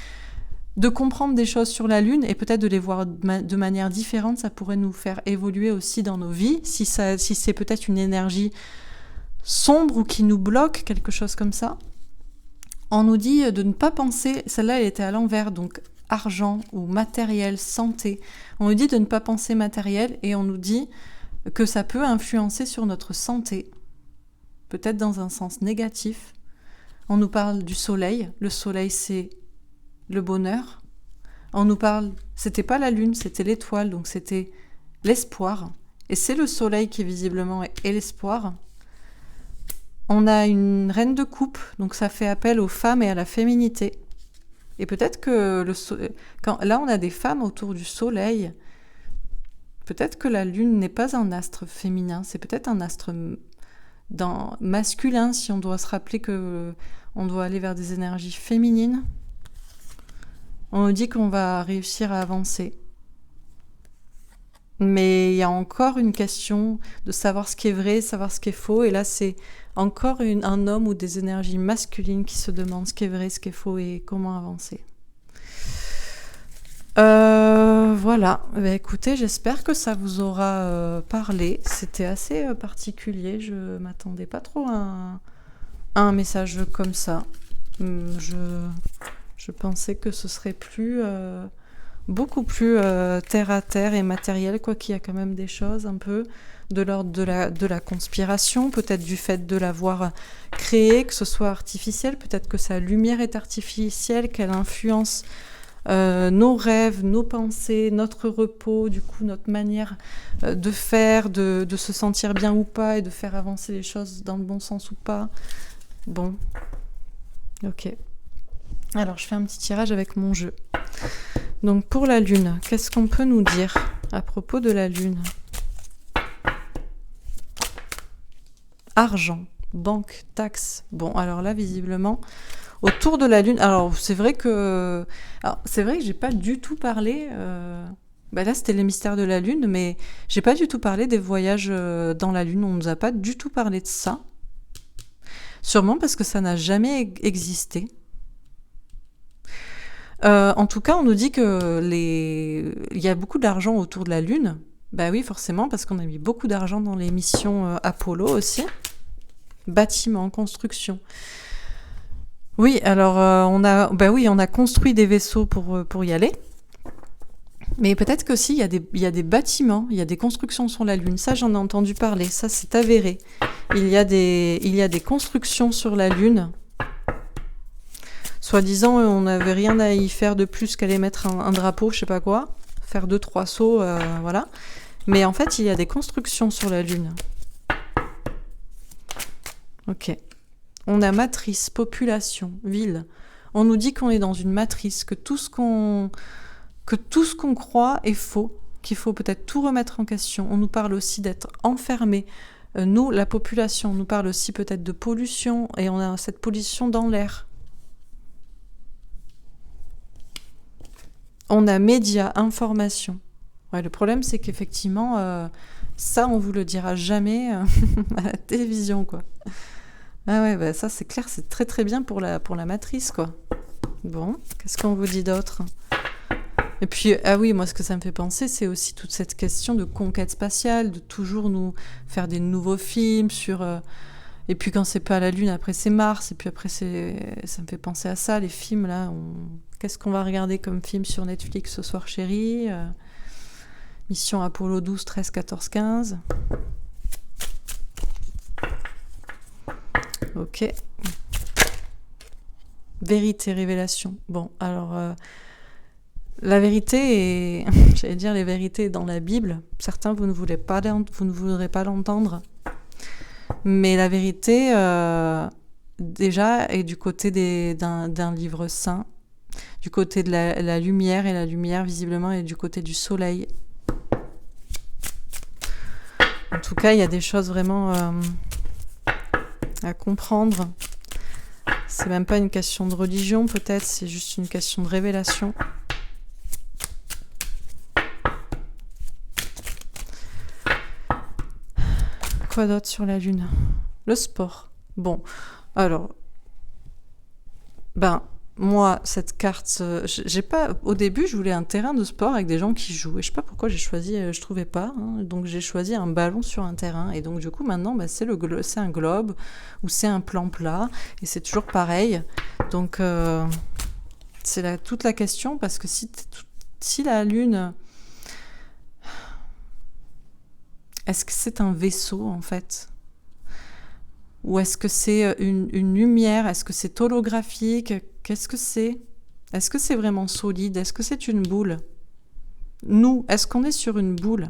de comprendre des choses sur la lune et peut-être de les voir de manière différente. Ça pourrait nous faire évoluer aussi dans nos vies, si c'est peut-être une énergie sombre ou qui nous bloque, quelque chose comme ça. On nous dit de ne pas penser, celle-là elle était à l'envers, donc argent ou matériel, santé. On nous dit de ne pas penser matériel, et on nous dit que ça peut influencer sur notre santé, peut-être dans un sens négatif. On nous parle du soleil. Le soleil, c'est le bonheur. On nous parle, c'était pas la lune, c'était l'étoile, donc c'était l'espoir. Et c'est le soleil qui visiblement est l'espoir. On a une reine de coupe, donc ça fait appel aux femmes et à la féminité. Et peut-être que là on a des femmes autour du soleil. Peut-être que la lune n'est pas un astre féminin, c'est peut-être un astre masculin, si on doit se rappeler que on doit aller vers des énergies féminines. On nous dit qu'on va réussir à avancer. Mais il y a encore une question de savoir ce qui est vrai, savoir ce qui est faux. Et là, c'est encore un homme ou des énergies masculines qui se demandent ce qui est vrai, ce qui est faux et comment avancer. Voilà. Bah, écoutez, j'espère que ça vous aura parlé. C'était assez particulier. Je m'attendais pas trop à un message comme ça. Je pensais que ce serait beaucoup plus terre à terre et matériel, quoi qu'il y a quand même des choses un peu de l'ordre de la conspiration, peut-être du fait de l'avoir créée, que ce soit artificiel, peut-être que sa lumière est artificielle, qu'elle influence nos rêves, nos pensées, notre repos, du coup notre manière de faire, de se sentir bien ou pas et de faire avancer les choses dans le bon sens ou pas. Bon, ok. Alors je fais un petit tirage avec mon jeu. Donc pour la lune, qu'est-ce qu'on peut nous dire à propos de la lune? Argent, banque, taxes. Bon, alors là, visiblement, autour de la lune. Alors c'est vrai que j'ai pas du tout parlé. Là, c'était les mystères de la lune, mais j'ai pas du tout parlé des voyages dans la lune. On nous a pas du tout parlé de ça. Sûrement parce que ça n'a jamais existé. En tout cas, on nous dit que il y a beaucoup d'argent autour de la Lune. Bah oui, forcément, parce qu'on a mis beaucoup d'argent dans les missions Apollo aussi. Bâtiments, construction. Oui, alors on a construit des vaisseaux pour y aller. Mais peut-être qu'aussi, il y a des bâtiments, il y a des constructions sur la Lune. Ça, j'en ai entendu parler. Ça, c'est avéré. Il y a des constructions sur la Lune. Soi-disant, on n'avait rien à y faire de plus qu'aller mettre un drapeau, je sais pas quoi, faire 2-3 sauts, voilà. Mais en fait, il y a des constructions sur la Lune. Ok. On a matrice, population, ville. On nous dit qu'on est dans une matrice, que tout ce qu'on croit est faux, qu'il faut peut-être tout remettre en question. On nous parle aussi d'être enfermé. Nous, la population, on nous parle aussi peut-être de pollution, et on a cette pollution dans l'air. On a médias, information. Ouais, le problème, c'est qu'effectivement, ça, on vous le dira jamais à la télévision, quoi. Ah ouais, bah ça, c'est clair, c'est très très bien pour la matrice, quoi. Bon, qu'est-ce qu'on vous dit d'autre? Et puis, ah oui, moi, ce que ça me fait penser, c'est aussi toute cette question de conquête spatiale, de toujours nous faire des nouveaux films sur... Et puis quand c'est pas la Lune, après c'est Mars, et puis après ça me fait penser à ça, les films, là, qu'est-ce qu'on va regarder comme film sur Netflix ce soir, chérie? Mission Apollo 12, 13, 14, 15. Ok. Vérité, révélation. Bon, alors... la vérité est... J'allais dire les vérités dans la Bible. Certains, vous ne voudrez pas l'entendre. Mais la vérité, déjà, est du côté d'un livre saint, du côté de la lumière, et la lumière, visiblement, est du côté du soleil. En tout cas, il y a des choses vraiment à comprendre. C'est même pas une question de religion, peut-être, c'est juste une question de révélation. Quoi d'autre sur la Lune? Le sport. Bon, alors, moi, cette carte, j'ai pas. Au début, je voulais un terrain de sport avec des gens qui jouent. Et je sais pas pourquoi j'ai choisi, je trouvais pas. Donc j'ai choisi un ballon sur un terrain. Et donc du coup, maintenant, c'est un globe ou c'est un plan plat. Et c'est toujours pareil. Donc c'est toute la question, parce que si la Lune, est-ce que c'est un vaisseau en fait? Ou est-ce que c'est une lumière? Est-ce que c'est holographique? Qu'est-ce que c'est? Est-ce que c'est vraiment solide? Est-ce que c'est une boule? Nous, est-ce qu'on est sur une boule?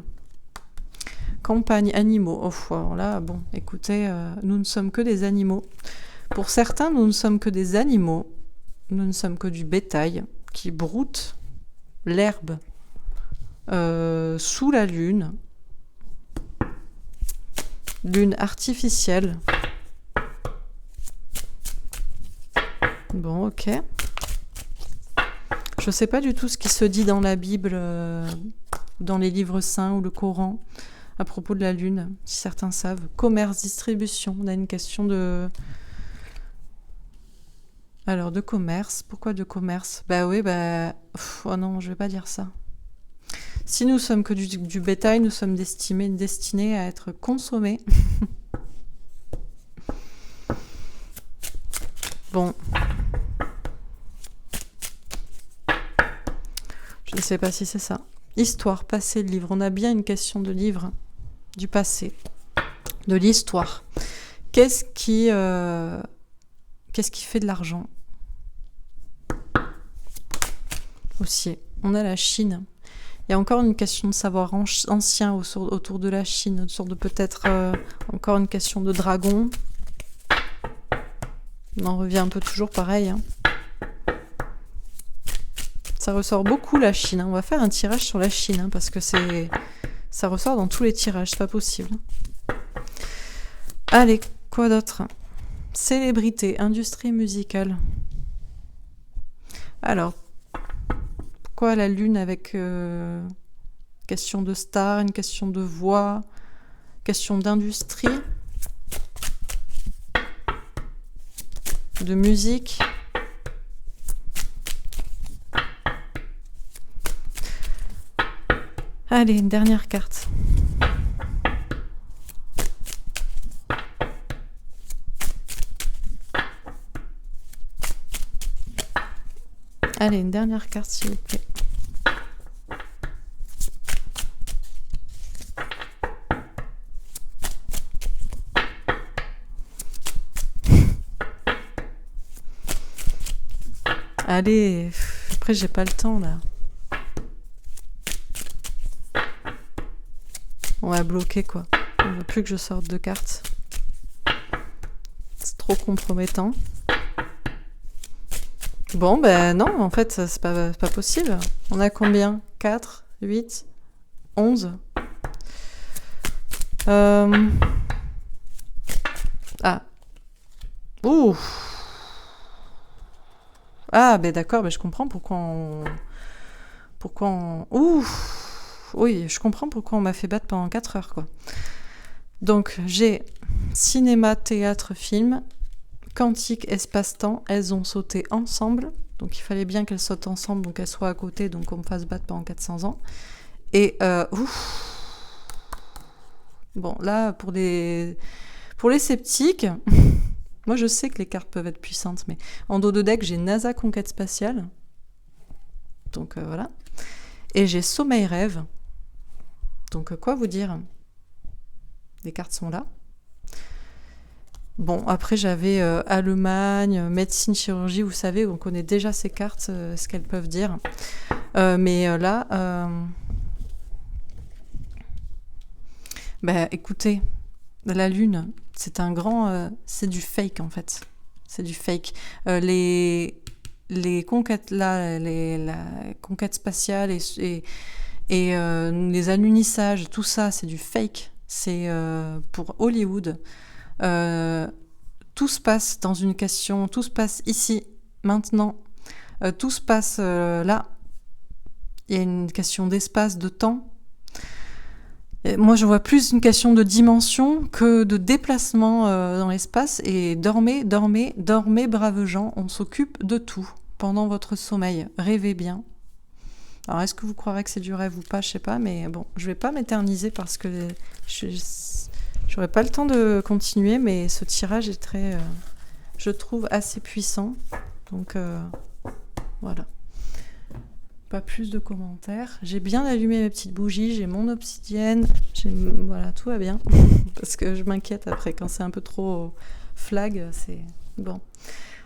Campagne, animaux. Oh, alors là, bon, écoutez, nous ne sommes que des animaux. Pour certains, nous ne sommes que des animaux. Nous ne sommes que du bétail qui broute l'herbe sous la lune. Lune artificielle. Bon, ok. Je ne sais pas du tout ce qui se dit dans la Bible, dans les livres saints ou le Coran, à propos de la Lune, si certains savent. Commerce, distribution, on a une question de... Alors, de commerce, pourquoi de commerce? Bah oui, oh non, je vais pas dire ça. Si nous sommes que du bétail, nous sommes destinés à être consommés. Bon. Je ne sais pas si c'est ça. Histoire, passé, livre. On a bien une question de livre, du passé, de l'histoire. Qu'est-ce qui fait de l'argent? Aussi, on a la Chine. Il y a encore une question de savoir ancien autour de la Chine, une sorte de peut-être encore une question de dragon. On en revient un peu toujours pareil. Hein. Ça ressort beaucoup la Chine. Hein. On va faire un tirage sur la Chine hein, parce que ça ressort dans tous les tirages, c'est pas possible. Allez, quoi d'autre? Célébrité, industrie musicale. Alors, pourquoi la Lune avec question de star, une question de voix, question d'industrie, de musique. Allez, une dernière carte. Allez, une dernière carte, s'il vous plaît. Allez, après j'ai pas le temps là. On va bloquer quoi. On veut plus que je sorte de cartes. C'est trop compromettant. Bon, ben non, en fait, c'est pas possible. On a combien? 4, 8, 11. Ah. Ouh. Ah, ben d'accord, ben je comprends pourquoi on... Ouh. Oui, je comprends pourquoi on m'a fait battre pendant 4 heures, quoi. Donc, j'ai cinéma, théâtre, film, quantique, espace-temps. Elles ont sauté ensemble. Donc, il fallait bien qu'elles sautent ensemble, donc elles soient à côté, donc on me fasse battre pendant 400 ans. Et, bon, là, pour les sceptiques... Moi, je sais que les cartes peuvent être puissantes, mais en dos de deck, j'ai NASA Conquête Spatiale. Donc, voilà. Et j'ai Sommeil Rêve. Donc, quoi vous dire? Les cartes sont là. Bon, après, j'avais Allemagne, médecine, chirurgie. Vous savez, on connaît déjà ces cartes, ce qu'elles peuvent dire. Mais là... écoutez, la Lune, c'est un grand... c'est du fake, en fait. C'est du fake. Les conquêtes, là, la conquête spatiale et les alunissages, tout ça, c'est du fake. C'est pour Hollywood. Tout se passe dans une question, tout se passe ici, maintenant. Tout se passe là. Il y a une question d'espace, de temps. Et moi, je vois plus une question de dimension que de déplacement dans l'espace. Et dormez, braves gens, on s'occupe de tout pendant votre sommeil. Rêvez bien. Alors, est-ce que vous croirez que c'est du rêve ou pas? Je sais pas, mais bon, je vais pas m'éterniser parce que j'aurais pas le temps de continuer, mais ce tirage est très, je trouve, assez puissant. Donc, voilà. Pas plus de commentaires. J'ai bien allumé mes petites bougies, j'ai mon obsidienne, voilà, tout va bien. Parce que je m'inquiète après, quand c'est un peu trop flag, c'est... Bon.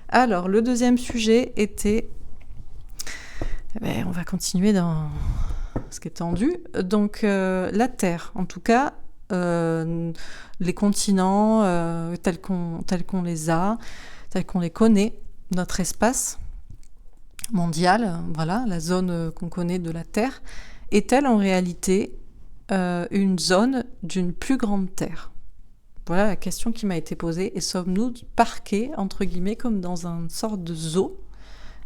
Alors, le deuxième sujet était Eh ben, on va continuer dans ce qui est tendu. Donc, la Terre, en tout cas, les continents tels qu'on les a, tels qu'on les connaît, notre espace mondial, voilà, la zone qu'on connaît de la Terre, est-elle en réalité une zone d'une plus grande Terre? Voilà la question qui m'a été posée. Et sommes-nous parqués, entre guillemets, comme dans une sorte de zoo,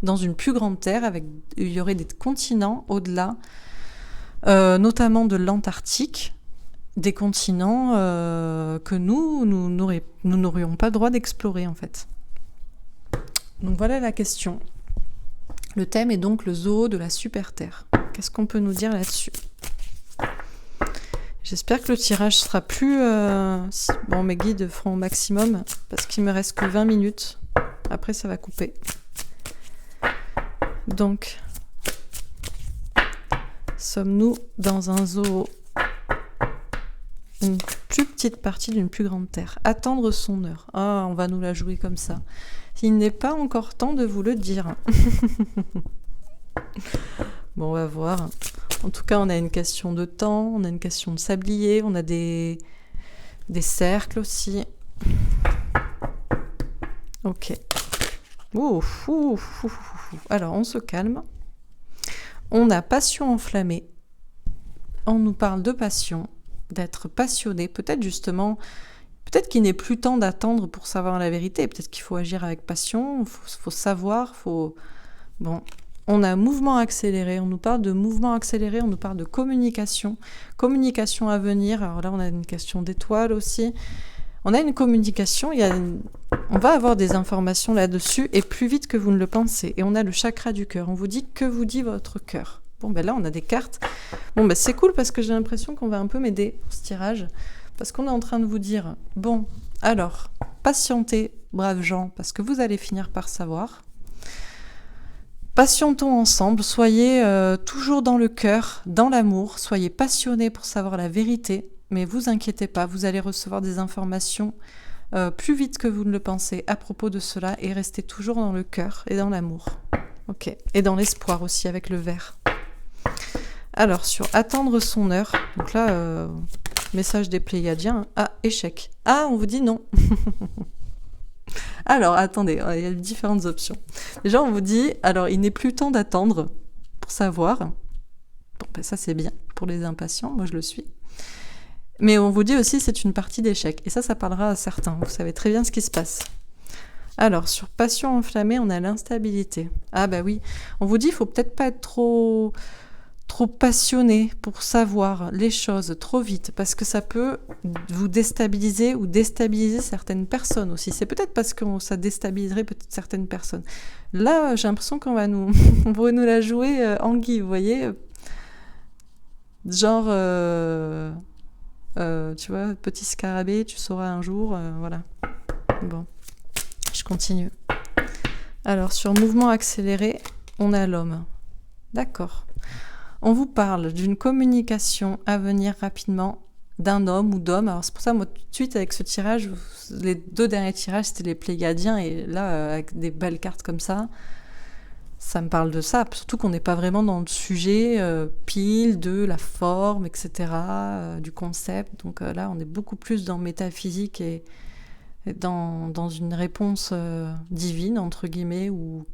dans une plus grande Terre, avec il y aurait des continents au-delà, notamment de l'Antarctique, des continents que nous n'aurions pas le droit d'explorer, en fait. Donc voilà la question. Le thème est donc le zoo de la super Terre. Qu'est-ce qu'on peut nous dire là-dessus? J'espère que le tirage sera plus... Bon, mes guides feront au maximum, parce qu'il me reste que 20 minutes. Après, ça va couper. Donc, sommes-nous dans un zoo? Une plus petite partie d'une plus grande Terre. Attendre son heure. Ah, on va nous la jouer comme ça. Il n'est pas encore temps de vous le dire. Bon, on va voir. En tout cas, on a une question de temps, on a une question de sablier, on a des cercles aussi. Ok. Ouf, ouf, ouf, ouf. Alors, on se calme. On a passion enflammée. On nous parle de passion, d'être passionné. Peut-être justement, peut-être qu'il n'est plus temps d'attendre pour savoir la vérité. Peut-être qu'il faut agir avec passion, il faut savoir, faut... Bon... On a mouvement accéléré, on nous parle de mouvement accéléré, on nous parle de communication à venir. Alors là, on a une question d'étoiles aussi. On a une communication, on va avoir des informations là-dessus et plus vite que vous ne le pensez. Et on a le chakra du cœur. On vous dit que vous dit votre cœur. Bon, ben là, on a des cartes. Bon, ben c'est cool parce que j'ai l'impression qu'on va un peu m'aider pour ce tirage. Parce qu'on est en train de vous dire, bon, alors, patientez, braves gens, parce que vous allez finir par savoir. Patientons ensemble, soyez toujours dans le cœur, dans l'amour, soyez passionnés pour savoir la vérité, mais vous inquiétez pas, vous allez recevoir des informations plus vite que vous ne le pensez à propos de cela et restez toujours dans le cœur et dans l'amour. Ok, et dans l'espoir aussi avec le vert. Alors, sur attendre son heure, donc là, message des Pléiadiens, ah, échec. Ah, on vous dit non. Alors, attendez, il y a différentes options. Déjà, on vous dit, alors, il n'est plus temps d'attendre pour savoir. Bon, ben, ça, c'est bien pour les impatients, moi, je le suis. Mais on vous dit aussi, c'est une partie d'échec. Et ça parlera à certains. Vous savez très bien ce qui se passe. Alors, sur passion enflammée, on a l'instabilité. Ah, bah oui. On vous dit, il faut peut-être pas être trop passionné pour savoir les choses trop vite, parce que ça peut vous déstabiliser ou déstabiliser certaines personnes aussi. C'est peut-être parce que ça déstabiliserait peut-être certaines personnes. Là, j'ai l'impression qu'on va on pourrait nous la jouer en Guy, vous voyez. Genre, tu vois, petit scarabée, tu sauras un jour, voilà. Bon, je continue. Alors, sur mouvement accéléré, on a l'homme. D'accord. On vous parle d'une communication à venir rapidement d'un homme ou d'homme. Alors c'est pour ça, moi, tout de suite, avec ce tirage, les 2 derniers tirages, c'était les Pléiadiens. Et là, avec des belles cartes comme ça me parle de ça. Surtout qu'on n'est pas vraiment dans le sujet pile, de la forme, etc., du concept. Donc là, on est beaucoup plus dans métaphysique et dans une réponse divine, entre guillemets, ou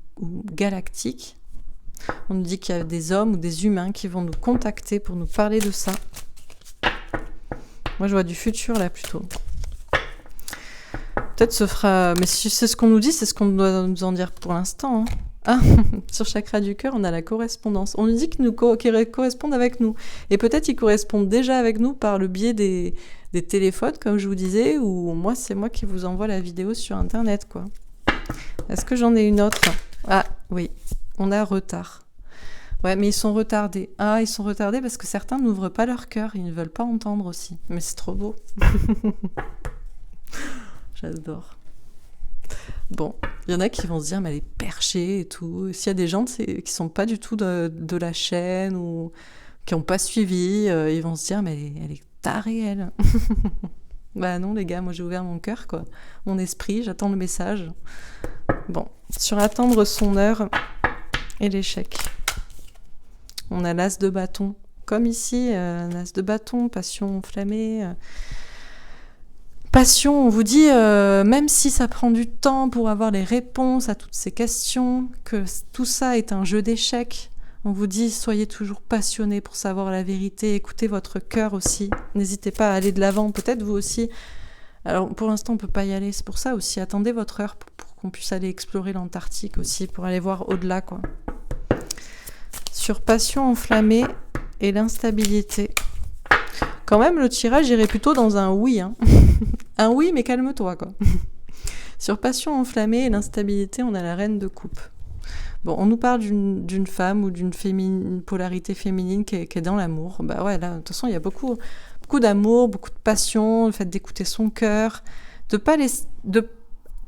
galactique. On nous dit qu'il y a des hommes ou des humains qui vont nous contacter pour nous parler de ça. Moi, je vois du futur, là, plutôt. Peut-être ce fera... Mais si c'est ce qu'on nous dit, c'est ce qu'on doit nous en dire pour l'instant. Hein. Ah, sur Chakra du Cœur, on a la correspondance. On nous dit qu'ils correspondent avec nous. Et peut-être ils correspondent déjà avec nous par le biais des téléphones, comme je vous disais, ou moi, c'est moi qui vous envoie la vidéo sur Internet, quoi. Est-ce que j'en ai une autre? Ah, oui. On a retard. Ouais, mais ils sont retardés. Ah, ils sont retardés parce que certains n'ouvrent pas leur cœur. Ils ne veulent pas entendre aussi. Mais c'est trop beau. J'adore. Bon, il y en a qui vont se dire, mais elle est perchée et tout. S'il y a des gens qui sont pas du tout de la chaîne ou qui n'ont pas suivi, ils vont se dire, mais elle est tarée, elle. Bah non, les gars, moi j'ai ouvert mon cœur, quoi. Mon esprit, j'attends le message. Bon, sur attendre son heure... Et l'échec. On a l'as de bâton, comme ici, l'as de bâton, passion enflammée. Passion, on vous dit, même si ça prend du temps pour avoir les réponses à toutes ces questions, que tout ça est un jeu d'échecs, on vous dit, soyez toujours passionné pour savoir la vérité, écoutez votre cœur aussi, n'hésitez pas à aller de l'avant, peut-être vous aussi. Alors pour l'instant on peut pas y aller, c'est pour ça aussi, attendez votre heure pour qu'on puisse aller explorer l'Antarctique aussi, pour aller voir au-delà, quoi. Sur passion enflammée et l'instabilité. Quand même, le tirage irait plutôt dans un oui, hein. Un oui, mais calme-toi, quoi. Sur passion enflammée et l'instabilité, on a la reine de coupe. Bon, on nous parle d'une femme ou d'une polarité féminine qui est dans l'amour. Bah ouais, là, de toute façon, il y a beaucoup d'amour, beaucoup de passion, le fait d'écouter son cœur,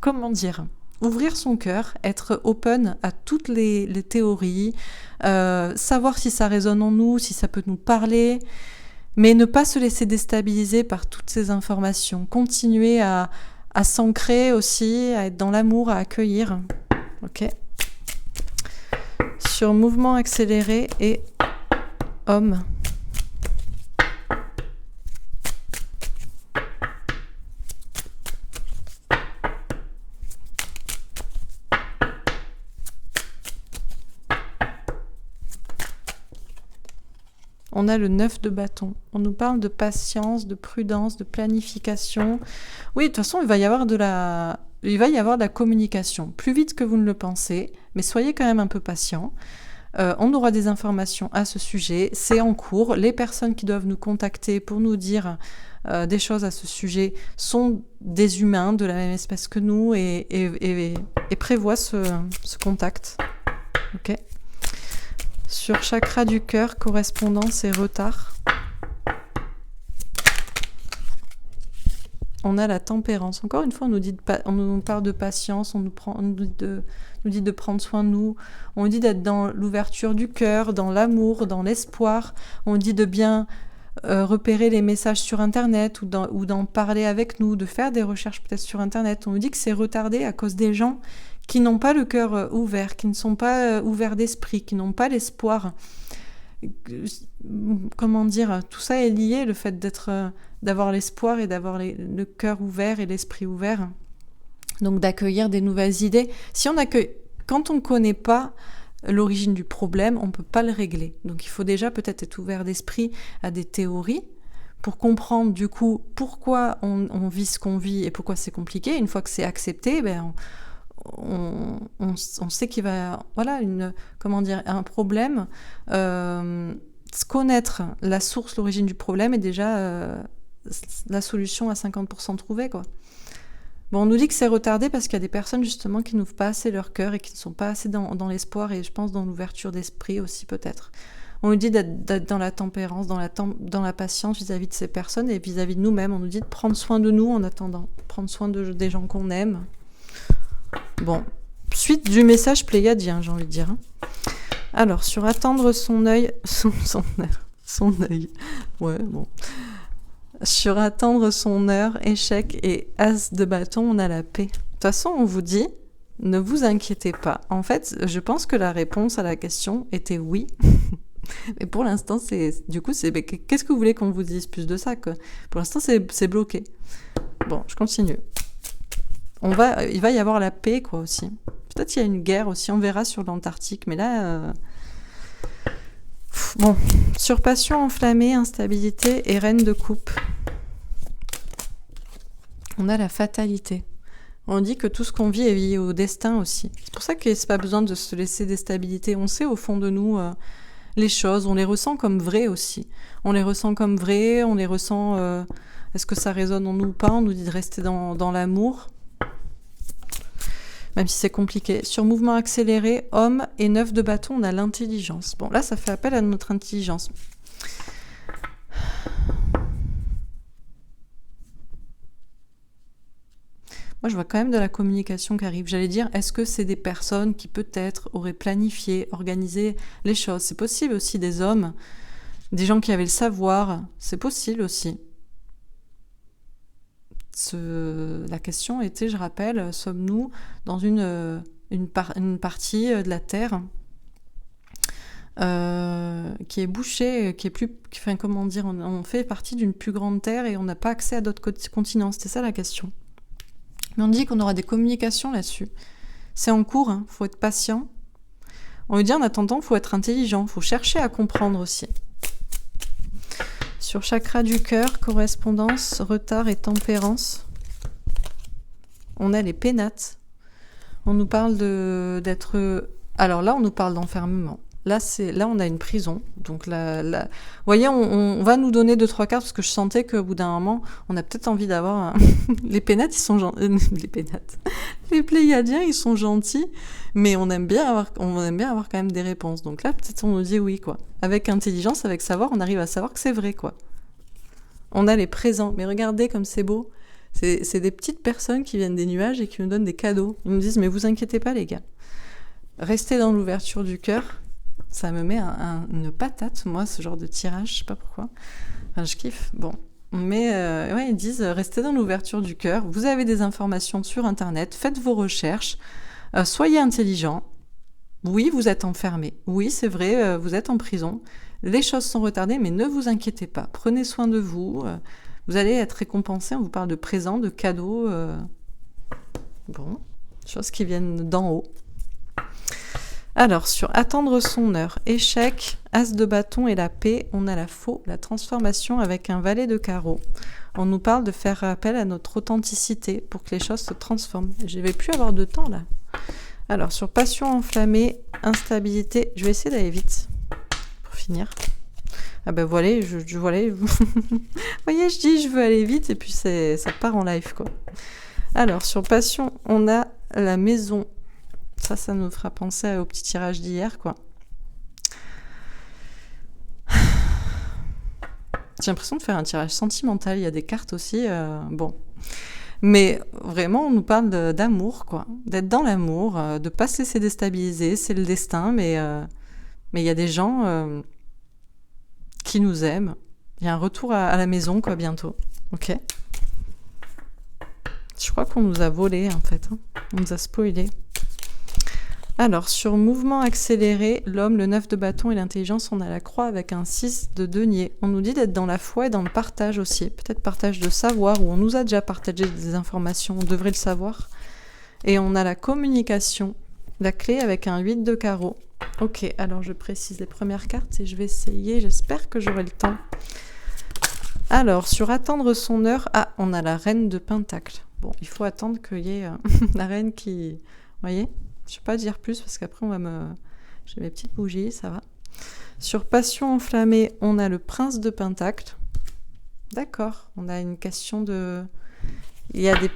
comment dire, ouvrir son cœur, être open à toutes les théories, savoir si ça résonne en nous, si ça peut nous parler, mais ne pas se laisser déstabiliser par toutes ces informations. Continuer à s'ancrer aussi, à être dans l'amour, à accueillir. Ok. Sur mouvement accéléré et homme. On a le 9 de bâton. On nous parle de patience, de prudence, de planification. Oui, de toute façon, il va y avoir de la communication. Plus vite que vous ne le pensez, mais soyez quand même un peu patient. On aura des informations à ce sujet. C'est en cours. Les personnes qui doivent nous contacter pour nous dire des choses à ce sujet sont des humains de la même espèce que nous et prévoient ce contact. Ok. Sur chakra du cœur, correspondance et retard. On a la tempérance. Encore une fois, on nous parle de patience, on nous dit de prendre soin de nous, on nous dit d'être dans l'ouverture du cœur, dans l'amour, dans l'espoir. On nous dit de bien repérer les messages sur Internet ou d'en parler avec nous, de faire des recherches peut-être sur Internet. On nous dit que c'est retardé à cause des gens qui n'ont pas le cœur ouvert, qui ne sont pas ouverts d'esprit, qui n'ont pas l'espoir. Comment dire, tout ça est lié, le fait d'avoir l'espoir et d'avoir le cœur ouvert et l'esprit ouvert. Donc d'accueillir des nouvelles idées. Quand on ne connaît pas l'origine du problème, on ne peut pas le régler. Donc il faut déjà peut-être être ouvert d'esprit à des théories pour comprendre du coup pourquoi on vit ce qu'on vit et pourquoi c'est compliqué. Une fois que c'est accepté, on sait qu'il va, voilà, un problème. Connaître la source, l'origine du problème est déjà la solution à 50% trouvée, quoi. Bon, on nous dit que c'est retardé parce qu'il y a des personnes justement qui n'ouvrent pas assez leur cœur et qui ne sont pas assez dans l'espoir et je pense dans l'ouverture d'esprit aussi peut-être. On nous dit d'être dans la tempérance, dans la patience vis-à-vis de ces personnes et vis-à-vis de nous-mêmes. On nous dit de prendre soin de nous en attendant, prendre soin des gens qu'on aime. Bon, suite du message pléiadien, j'ai envie de dire. Alors, sur attendre son œil... Son œil. Ouais, bon. Sur attendre son heure, échec et as de bâton, on a la paix. De toute façon, on vous dit, ne vous inquiétez pas. En fait, je pense que la réponse à la question était oui. Et pour l'instant, qu'est-ce que vous voulez qu'on vous dise plus de ça, quoi ? Pour l'instant, c'est bloqué. Bon, je continue. Il va y avoir la paix, quoi, aussi. Peut-être qu'il y a une guerre aussi, on verra sur l'Antarctique, mais là... Bon, sur passion enflammée, instabilité et reine de coupe. On a la fatalité. On dit que tout ce qu'on vit est lié au destin aussi. C'est pour ça qu'il n'y a pas besoin de se laisser déstabiliser. On sait au fond de nous les choses, on les ressent comme vraies aussi. On les ressent comme vraies, on les ressent... est-ce que ça résonne en nous ou pas ? On nous dit de rester dans l'amour. Même si c'est compliqué. Sur mouvement accéléré, homme et 9 de bâton, on a l'intelligence. Bon, là, ça fait appel à notre intelligence. Moi, je vois quand même de la communication qui arrive. J'allais dire, est-ce que c'est des personnes qui peut-être auraient planifié, organisé les choses ? C'est possible aussi des hommes, des gens qui avaient le savoir. C'est possible aussi. La question était, je rappelle, sommes-nous dans une partie de la Terre qui est bouchée, qui est plus... Enfin, comment dire, on fait partie d'une plus grande Terre et on n'a pas accès à d'autres continents. C'était ça la question. Mais on dit qu'on aura des communications là-dessus. C'est en cours, hein, faut être patient. On veut dire en attendant, il faut être intelligent, il faut chercher à comprendre aussi. Sur chakra du cœur, correspondance, retard et tempérance, on a les pénates. On nous parle d'être... Alors là, on nous parle d'enfermement. Là, on a une prison. Donc là... Vous voyez, on va nous donner 2-3 cartes parce que je sentais qu'au bout d'un moment, on a peut-être envie d'avoir... Les pénates, ils sont gentils. Les pénates. Les pléiadiens, ils sont gentils, mais on aime bien avoir quand même des réponses. Donc là, peut-être on nous dit oui, quoi. Avec intelligence, avec savoir, on arrive à savoir que c'est vrai, quoi. On a les présents. Mais regardez comme c'est beau. C'est des petites personnes qui viennent des nuages et qui nous donnent des cadeaux. Ils nous disent, mais vous inquiétez pas, les gars. Restez dans l'ouverture du cœur. Ça me met une patate, moi, ce genre de tirage, je sais pas pourquoi. Enfin, je kiffe. Bon. Mais ouais, ils disent, restez dans l'ouverture du cœur. Vous avez des informations sur Internet. Faites vos recherches. Soyez intelligents. Oui, vous êtes enfermés. Oui, c'est vrai, vous êtes en prison. Les choses sont retardées, mais ne vous inquiétez pas. Prenez soin de vous. Vous allez être récompensés. On vous parle de présents, de cadeaux. Bon, choses qui viennent d'en haut. Alors, sur attendre son heure, échec, as de bâton et la paix, on a la faux, la transformation avec un valet de carreau. On nous parle de faire appel à notre authenticité pour que les choses se transforment. Je ne vais plus avoir de temps, là. Alors, sur passion enflammée, instabilité, je vais essayer d'aller vite pour finir. Ah ben voilà, voilà. Vous voyez, je dis je veux aller vite et puis ça part en live, quoi. Alors, sur passion, on a la maison. Ça nous fera penser au petit tirage d'hier, quoi. J'ai l'impression de faire un tirage sentimental. Il y a des cartes aussi, bon. Mais vraiment, on nous parle d'amour, quoi. D'être dans l'amour, de ne pas se laisser déstabiliser. C'est le destin, mais il y a des gens qui nous aiment. Il y a un retour à la maison, quoi, bientôt. Ok. Je crois qu'on nous a volé, en fait. Hein. On nous a spoilé. Alors, sur mouvement accéléré, l'homme, le 9 de bâton et l'intelligence, on a la croix avec un 6 de denier. On nous dit d'être dans la foi et dans le partage aussi. Peut-être partage de savoir, ou on nous a déjà partagé des informations, on devrait le savoir. Et on a la communication, la clé avec un 8 de carreau. Ok, alors je précise les premières cartes et je vais essayer, j'espère que j'aurai le temps. Alors, sur attendre son heure, on a la reine de pentacle. Bon, il faut attendre qu'il y ait la reine qui... Vous voyez ? Je ne vais pas dire plus parce qu'après j'ai mes petites bougies, ça va. Sur passion enflammée, on a le prince de pentacle. D'accord, on a une question de... Il y a des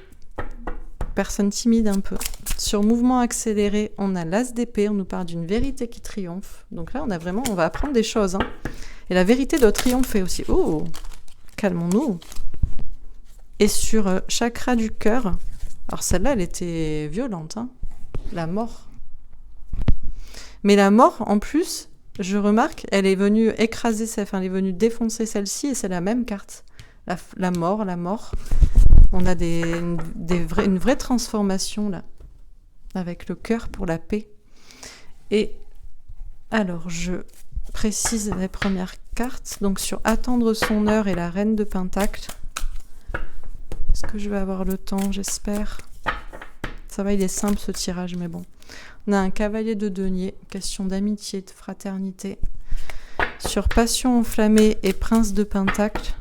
personnes timides un peu. Sur mouvement accéléré, on a l'as d'épée, on nous parle d'une vérité qui triomphe. Donc là, on va apprendre des choses. Hein. Et la vérité doit triompher aussi. Oh, calmons-nous. Et sur chakra du cœur, alors celle-là, elle était violente, hein. La mort. Mais la mort, en plus, je remarque, elle est venue écraser, elle est venue défoncer celle-ci, et c'est la même carte. La mort. On a une vraie transformation, là, avec le cœur pour la paix. Et alors, je précise les premières cartes. Donc, sur attendre son heure et la reine de pentacle. Est-ce que je vais avoir le temps, j'espère ? Ça va, il est simple ce tirage, mais bon. On a un cavalier de denier, question d'amitié, de fraternité. Sur passion enflammée et prince de pentacle.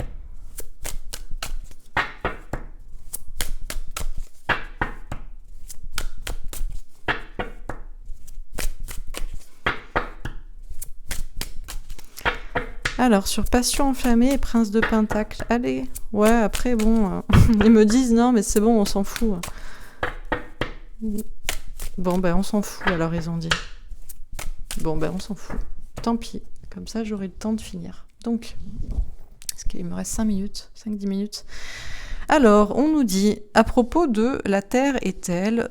Alors, sur passion enflammée et prince de pentacle. Allez, ouais, après, bon, ils me disent non, mais c'est bon, on s'en fout. Bon, ben on s'en fout, alors ils ont dit. Bon, ben on s'en fout. Tant pis, comme ça j'aurai le temps de finir. Donc, est-ce qu'il me reste 5-10 minutes. Alors, on nous dit, à propos de la Terre est-elle,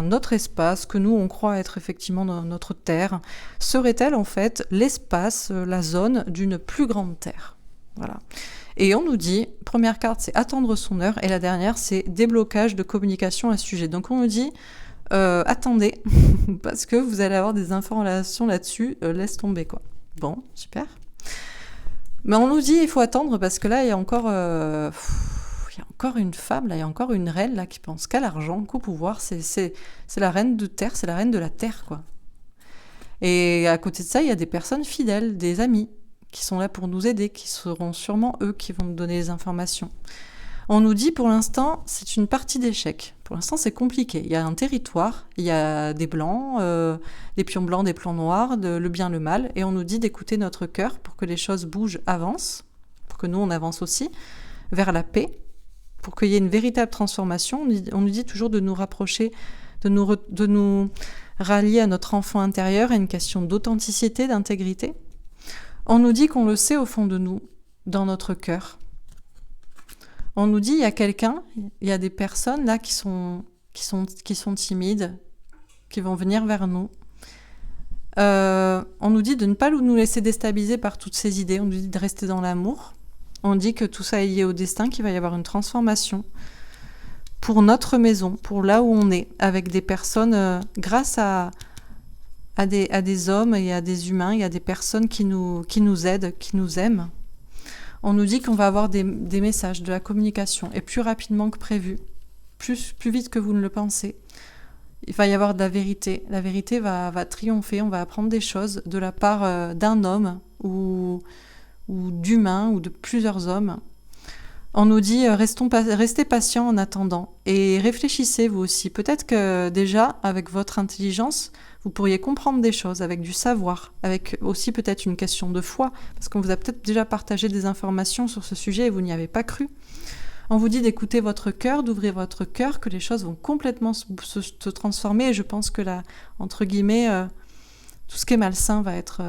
notre espace, que nous on croit être effectivement dans notre Terre, serait-elle en fait l'espace, la zone d'une plus grande Terre ? Voilà. Et on nous dit, première carte, c'est attendre son heure, et la dernière, c'est déblocage de communication à ce sujet. Donc on nous dit, attendez, parce que vous allez avoir des informations là-dessus, laisse tomber, quoi. Bon, super. Mais on nous dit il faut attendre parce que là, il y a encore une femme, là, il y a encore une reine là, qui pense qu'à l'argent, qu'au pouvoir. C'est la reine de terre, c'est la reine de la terre, quoi. Et à côté de ça, il y a des personnes fidèles, des amis, qui sont là pour nous aider, qui seront sûrement eux qui vont nous donner les informations. On nous dit pour l'instant, c'est une partie d'échec. Pour l'instant, c'est compliqué. Il y a un territoire, il y a des blancs, des pions blancs, des pions noirs, le bien, le mal. Et on nous dit d'écouter notre cœur pour que les choses bougent, avancent, pour que nous, on avance aussi, vers la paix, pour qu'il y ait une véritable transformation. On nous dit toujours de nous rapprocher, de nous rallier à notre enfant intérieur, à une question d'authenticité, d'intégrité. On nous dit qu'on le sait au fond de nous, dans notre cœur. On nous dit, il y a quelqu'un, il y a des personnes là qui sont timides, qui vont venir vers nous. On nous dit de ne pas nous laisser déstabiliser par toutes ces idées. On nous dit de rester dans l'amour. On dit que tout ça est lié au destin, qu'il va y avoir une transformation pour notre maison, pour là où on est, avec des personnes, grâce à des hommes et à des humains, il y a des personnes qui nous aident, qui nous aiment. On nous dit qu'on va avoir des messages, de la communication, et plus rapidement que prévu, plus vite que vous ne le pensez. Il va y avoir de la vérité. La vérité va triompher, on va apprendre des choses de la part d'un homme ou d'humains ou de plusieurs hommes. On nous dit restez patients en attendant et réfléchissez vous aussi. Peut-être que déjà, avec votre intelligence, vous pourriez comprendre des choses avec du savoir, avec aussi peut-être une question de foi, parce qu'on vous a peut-être déjà partagé des informations sur ce sujet et vous n'y avez pas cru. On vous dit d'écouter votre cœur, d'ouvrir votre cœur, que les choses vont complètement se transformer. Et je pense que là, entre guillemets, tout ce qui est malsain va être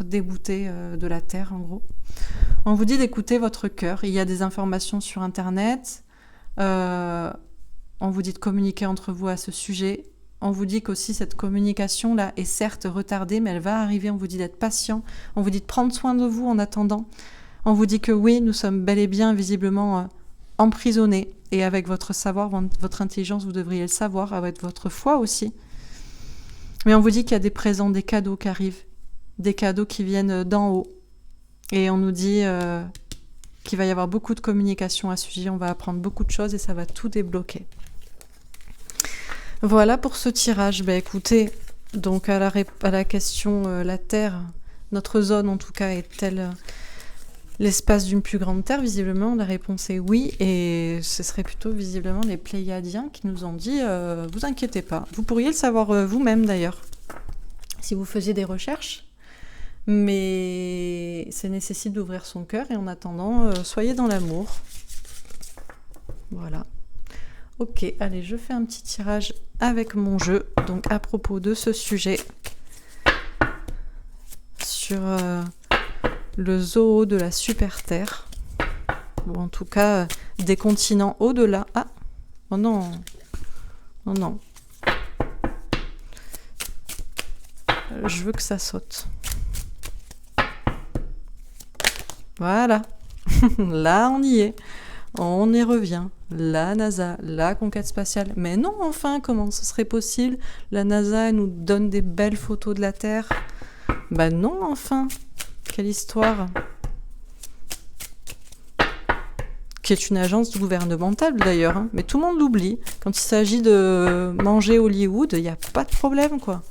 débouté de la terre, en gros. On vous dit d'écouter votre cœur. Il y a des informations sur Internet. On vous dit de communiquer entre vous à ce sujet. On vous dit qu'aussi cette communication-là est certes retardée, mais elle va arriver. On vous dit d'être patient. On vous dit de prendre soin de vous en attendant. On vous dit que oui, nous sommes bel et bien visiblement emprisonnés. Et avec votre savoir, votre intelligence, vous devriez le savoir, avec votre foi aussi. Mais on vous dit qu'il y a des présents, des cadeaux qui arrivent. Des cadeaux qui viennent d'en haut. Et on nous dit qu'il va y avoir beaucoup de communication à ce sujet. On va apprendre beaucoup de choses et ça va tout débloquer. Voilà pour ce tirage. Écoutez, donc à la question la Terre, notre zone en tout cas est-elle l'espace d'une plus grande Terre? Visiblement, la réponse est oui. Et ce serait plutôt visiblement les Pléiadiens qui nous ont dit vous inquiétez pas. Vous pourriez le savoir vous-même d'ailleurs, si vous faisiez des recherches. Mais ça nécessite d'ouvrir son cœur et en attendant, soyez dans l'amour. Voilà. Ok, allez, je fais un petit tirage avec mon jeu. Donc à propos de ce sujet sur le zoo de la super Terre. Ou en tout cas, des continents au-delà. Ah, oh non. Oh non. Je veux que ça saute. Voilà, là on y est, on y revient, la NASA, la conquête spatiale. Mais non, enfin, comment ce serait possible? La NASA nous donne des belles photos de la Terre. Bah non, enfin, quelle histoire. Qui est une agence gouvernementale d'ailleurs, hein. Mais tout le monde l'oublie. Quand il s'agit de manger Hollywood, il n'y a pas de problème, quoi.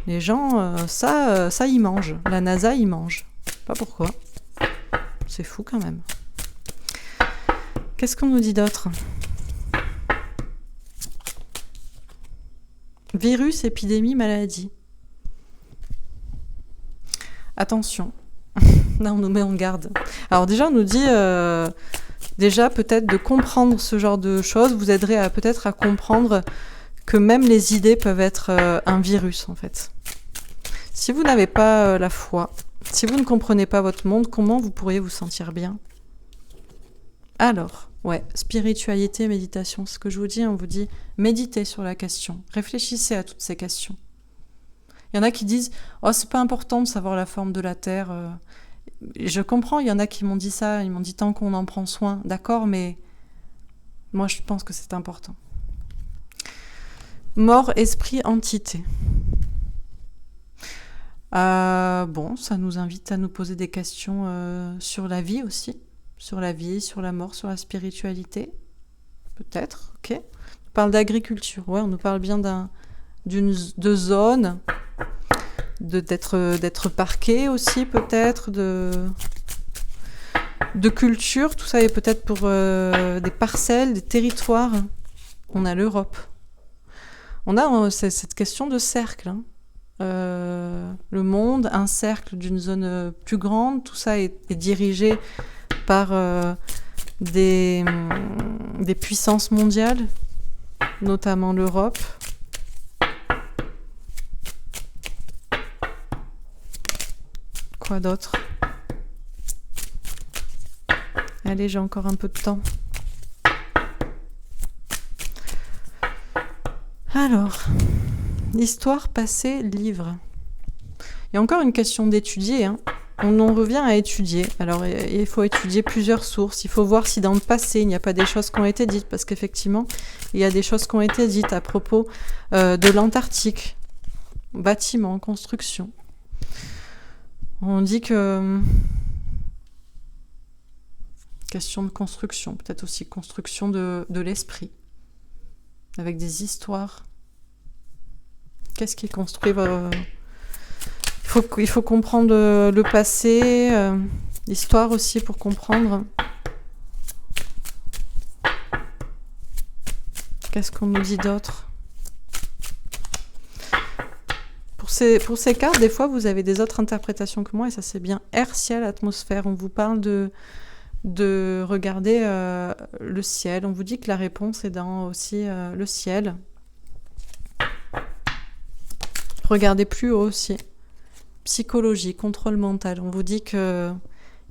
Les gens, ça y mangent. La NASA, y mange. Pas pourquoi. C'est fou quand même. Qu'est-ce qu'on nous dit d'autre? Virus, épidémie, maladie. Attention. Là, on nous met en garde. Alors déjà, on nous dit... déjà, peut-être de comprendre ce genre de choses vous aiderait peut-être à comprendre que même les idées peuvent être un virus, en fait. Si vous n'avez pas la foi... Si vous ne comprenez pas votre monde, comment vous pourriez vous sentir bien? Alors, ouais, spiritualité, méditation, ce que je vous dis, on vous dit méditez sur la question, réfléchissez à toutes ces questions. Il y en a qui disent « Oh, c'est pas important de savoir la forme de la Terre. » Je comprends, il y en a qui m'ont dit ça, ils m'ont dit tant qu'on en prend soin, d'accord, mais moi je pense que c'est important. Mort, esprit, entité. Bon, ça nous invite à nous poser des questions sur la vie aussi. Sur la vie, sur la mort, sur la spiritualité. Peut-être, ok. On parle d'agriculture, ouais, on nous parle bien de zone, d'être parqué aussi peut-être, de culture, tout ça est peut-être pour des parcelles, des territoires. On a l'Europe. On a cette question de cercle. Hein. Le monde, un cercle d'une zone plus grande, tout ça est dirigé par des puissances mondiales, notamment l'Europe. Quoi d'autre ? Allez, j'ai encore un peu de temps. Alors, histoire, passé, livre. Il y a encore une question d'étudier. Hein. On en revient à étudier. Alors, il faut étudier plusieurs sources. Il faut voir si dans le passé, il n'y a pas des choses qui ont été dites. Parce qu'effectivement, il y a des choses qui ont été dites à propos de l'Antarctique. Bâtiments, construction. On dit que... Question de construction. Peut-être aussi construction de l'esprit. Avec des histoires. Qu'est-ce qui construit il faut comprendre le passé, l'histoire aussi pour comprendre. Qu'est-ce qu'on nous dit d'autre ? Pour ces cartes, des fois, vous avez des autres interprétations que moi, et ça c'est bien. Air, ciel, atmosphère. On vous parle de regarder le ciel. On vous dit que la réponse est dans aussi le ciel. Regardez plus haut aussi. Psychologie, contrôle mental. On vous dit qu'il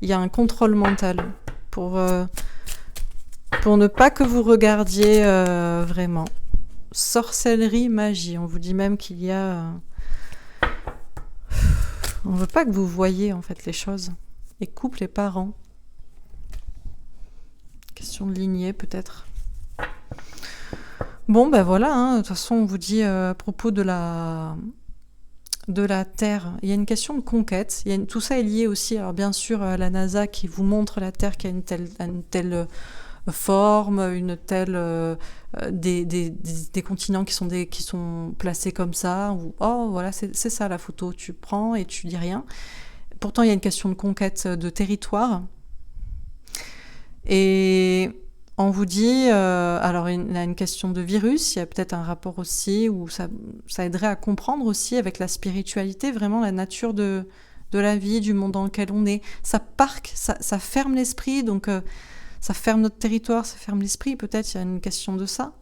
y a un contrôle mental pour ne pas que vous regardiez vraiment. Sorcellerie, magie. On vous dit même qu'il y a... on veut pas que vous voyiez en fait les choses. Les couples, les parents. Question de lignée peut-être. Bon, ben voilà, hein. De toute façon, on vous dit à propos de la Terre, il y a une question de conquête. Tout ça est lié aussi, alors bien sûr, à la NASA qui vous montre la Terre qui a une telle forme, une telle des continents qui sont placés comme ça. Ou, oh, voilà, c'est ça la photo. Tu prends et tu dis rien. Pourtant, il y a une question de conquête de territoire. Et on vous dit, alors il y a une question de virus, il y a peut-être un rapport aussi où ça aiderait à comprendre aussi avec la spiritualité vraiment la nature de la vie, du monde dans lequel on est. Ça parque, ça ferme l'esprit, donc ça ferme notre territoire, ça ferme l'esprit, peut-être il y a une question de ça.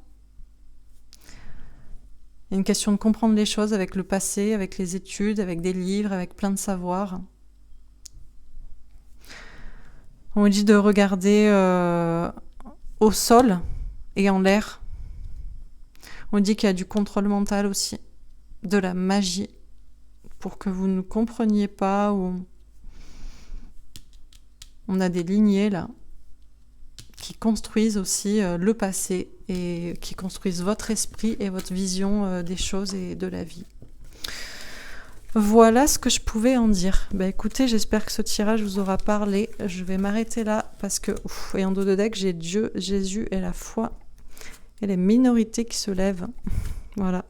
Il y a une question de comprendre les choses avec le passé, avec les études, avec des livres, avec plein de savoirs. On vous dit de regarder... au sol et en l'air. On dit qu'il y a du contrôle mental aussi, de la magie, pour que vous ne compreniez pas où on a des lignées là qui construisent aussi le passé et qui construisent votre esprit et votre vision des choses et de la vie. Voilà ce que je pouvais en dire. Bah écoutez, j'espère que ce tirage vous aura parlé. Je vais m'arrêter là parce que, et en dos de deck, j'ai Dieu, Jésus et la foi et les minorités qui se lèvent. Voilà.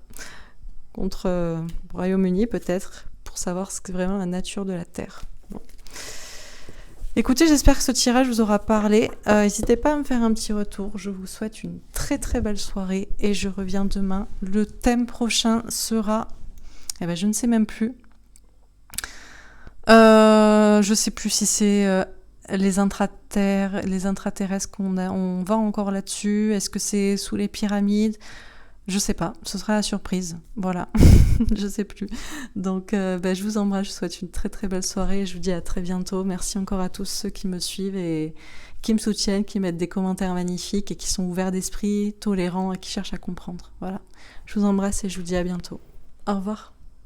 Contre le Royaume-Uni peut-être, pour savoir ce qu'est vraiment la nature de la Terre. Bon. Écoutez, j'espère que ce tirage vous aura parlé. N'hésitez pas à me faire un petit retour. Je vous souhaite une très très belle soirée et je reviens demain. Le thème prochain sera... Eh ben, je ne sais même plus. Je sais plus si c'est les intraterrestres qu'on a. On va encore là-dessus. Est-ce que c'est sous les pyramides ? Je sais pas. Ce sera la surprise. Voilà. Je sais plus. Donc, je vous embrasse. Je vous souhaite une très très belle soirée. Je vous dis à très bientôt. Merci encore à tous ceux qui me suivent et qui me soutiennent, qui mettent des commentaires magnifiques et qui sont ouverts d'esprit, tolérants et qui cherchent à comprendre. Voilà. Je vous embrasse et je vous dis à bientôt. Au revoir.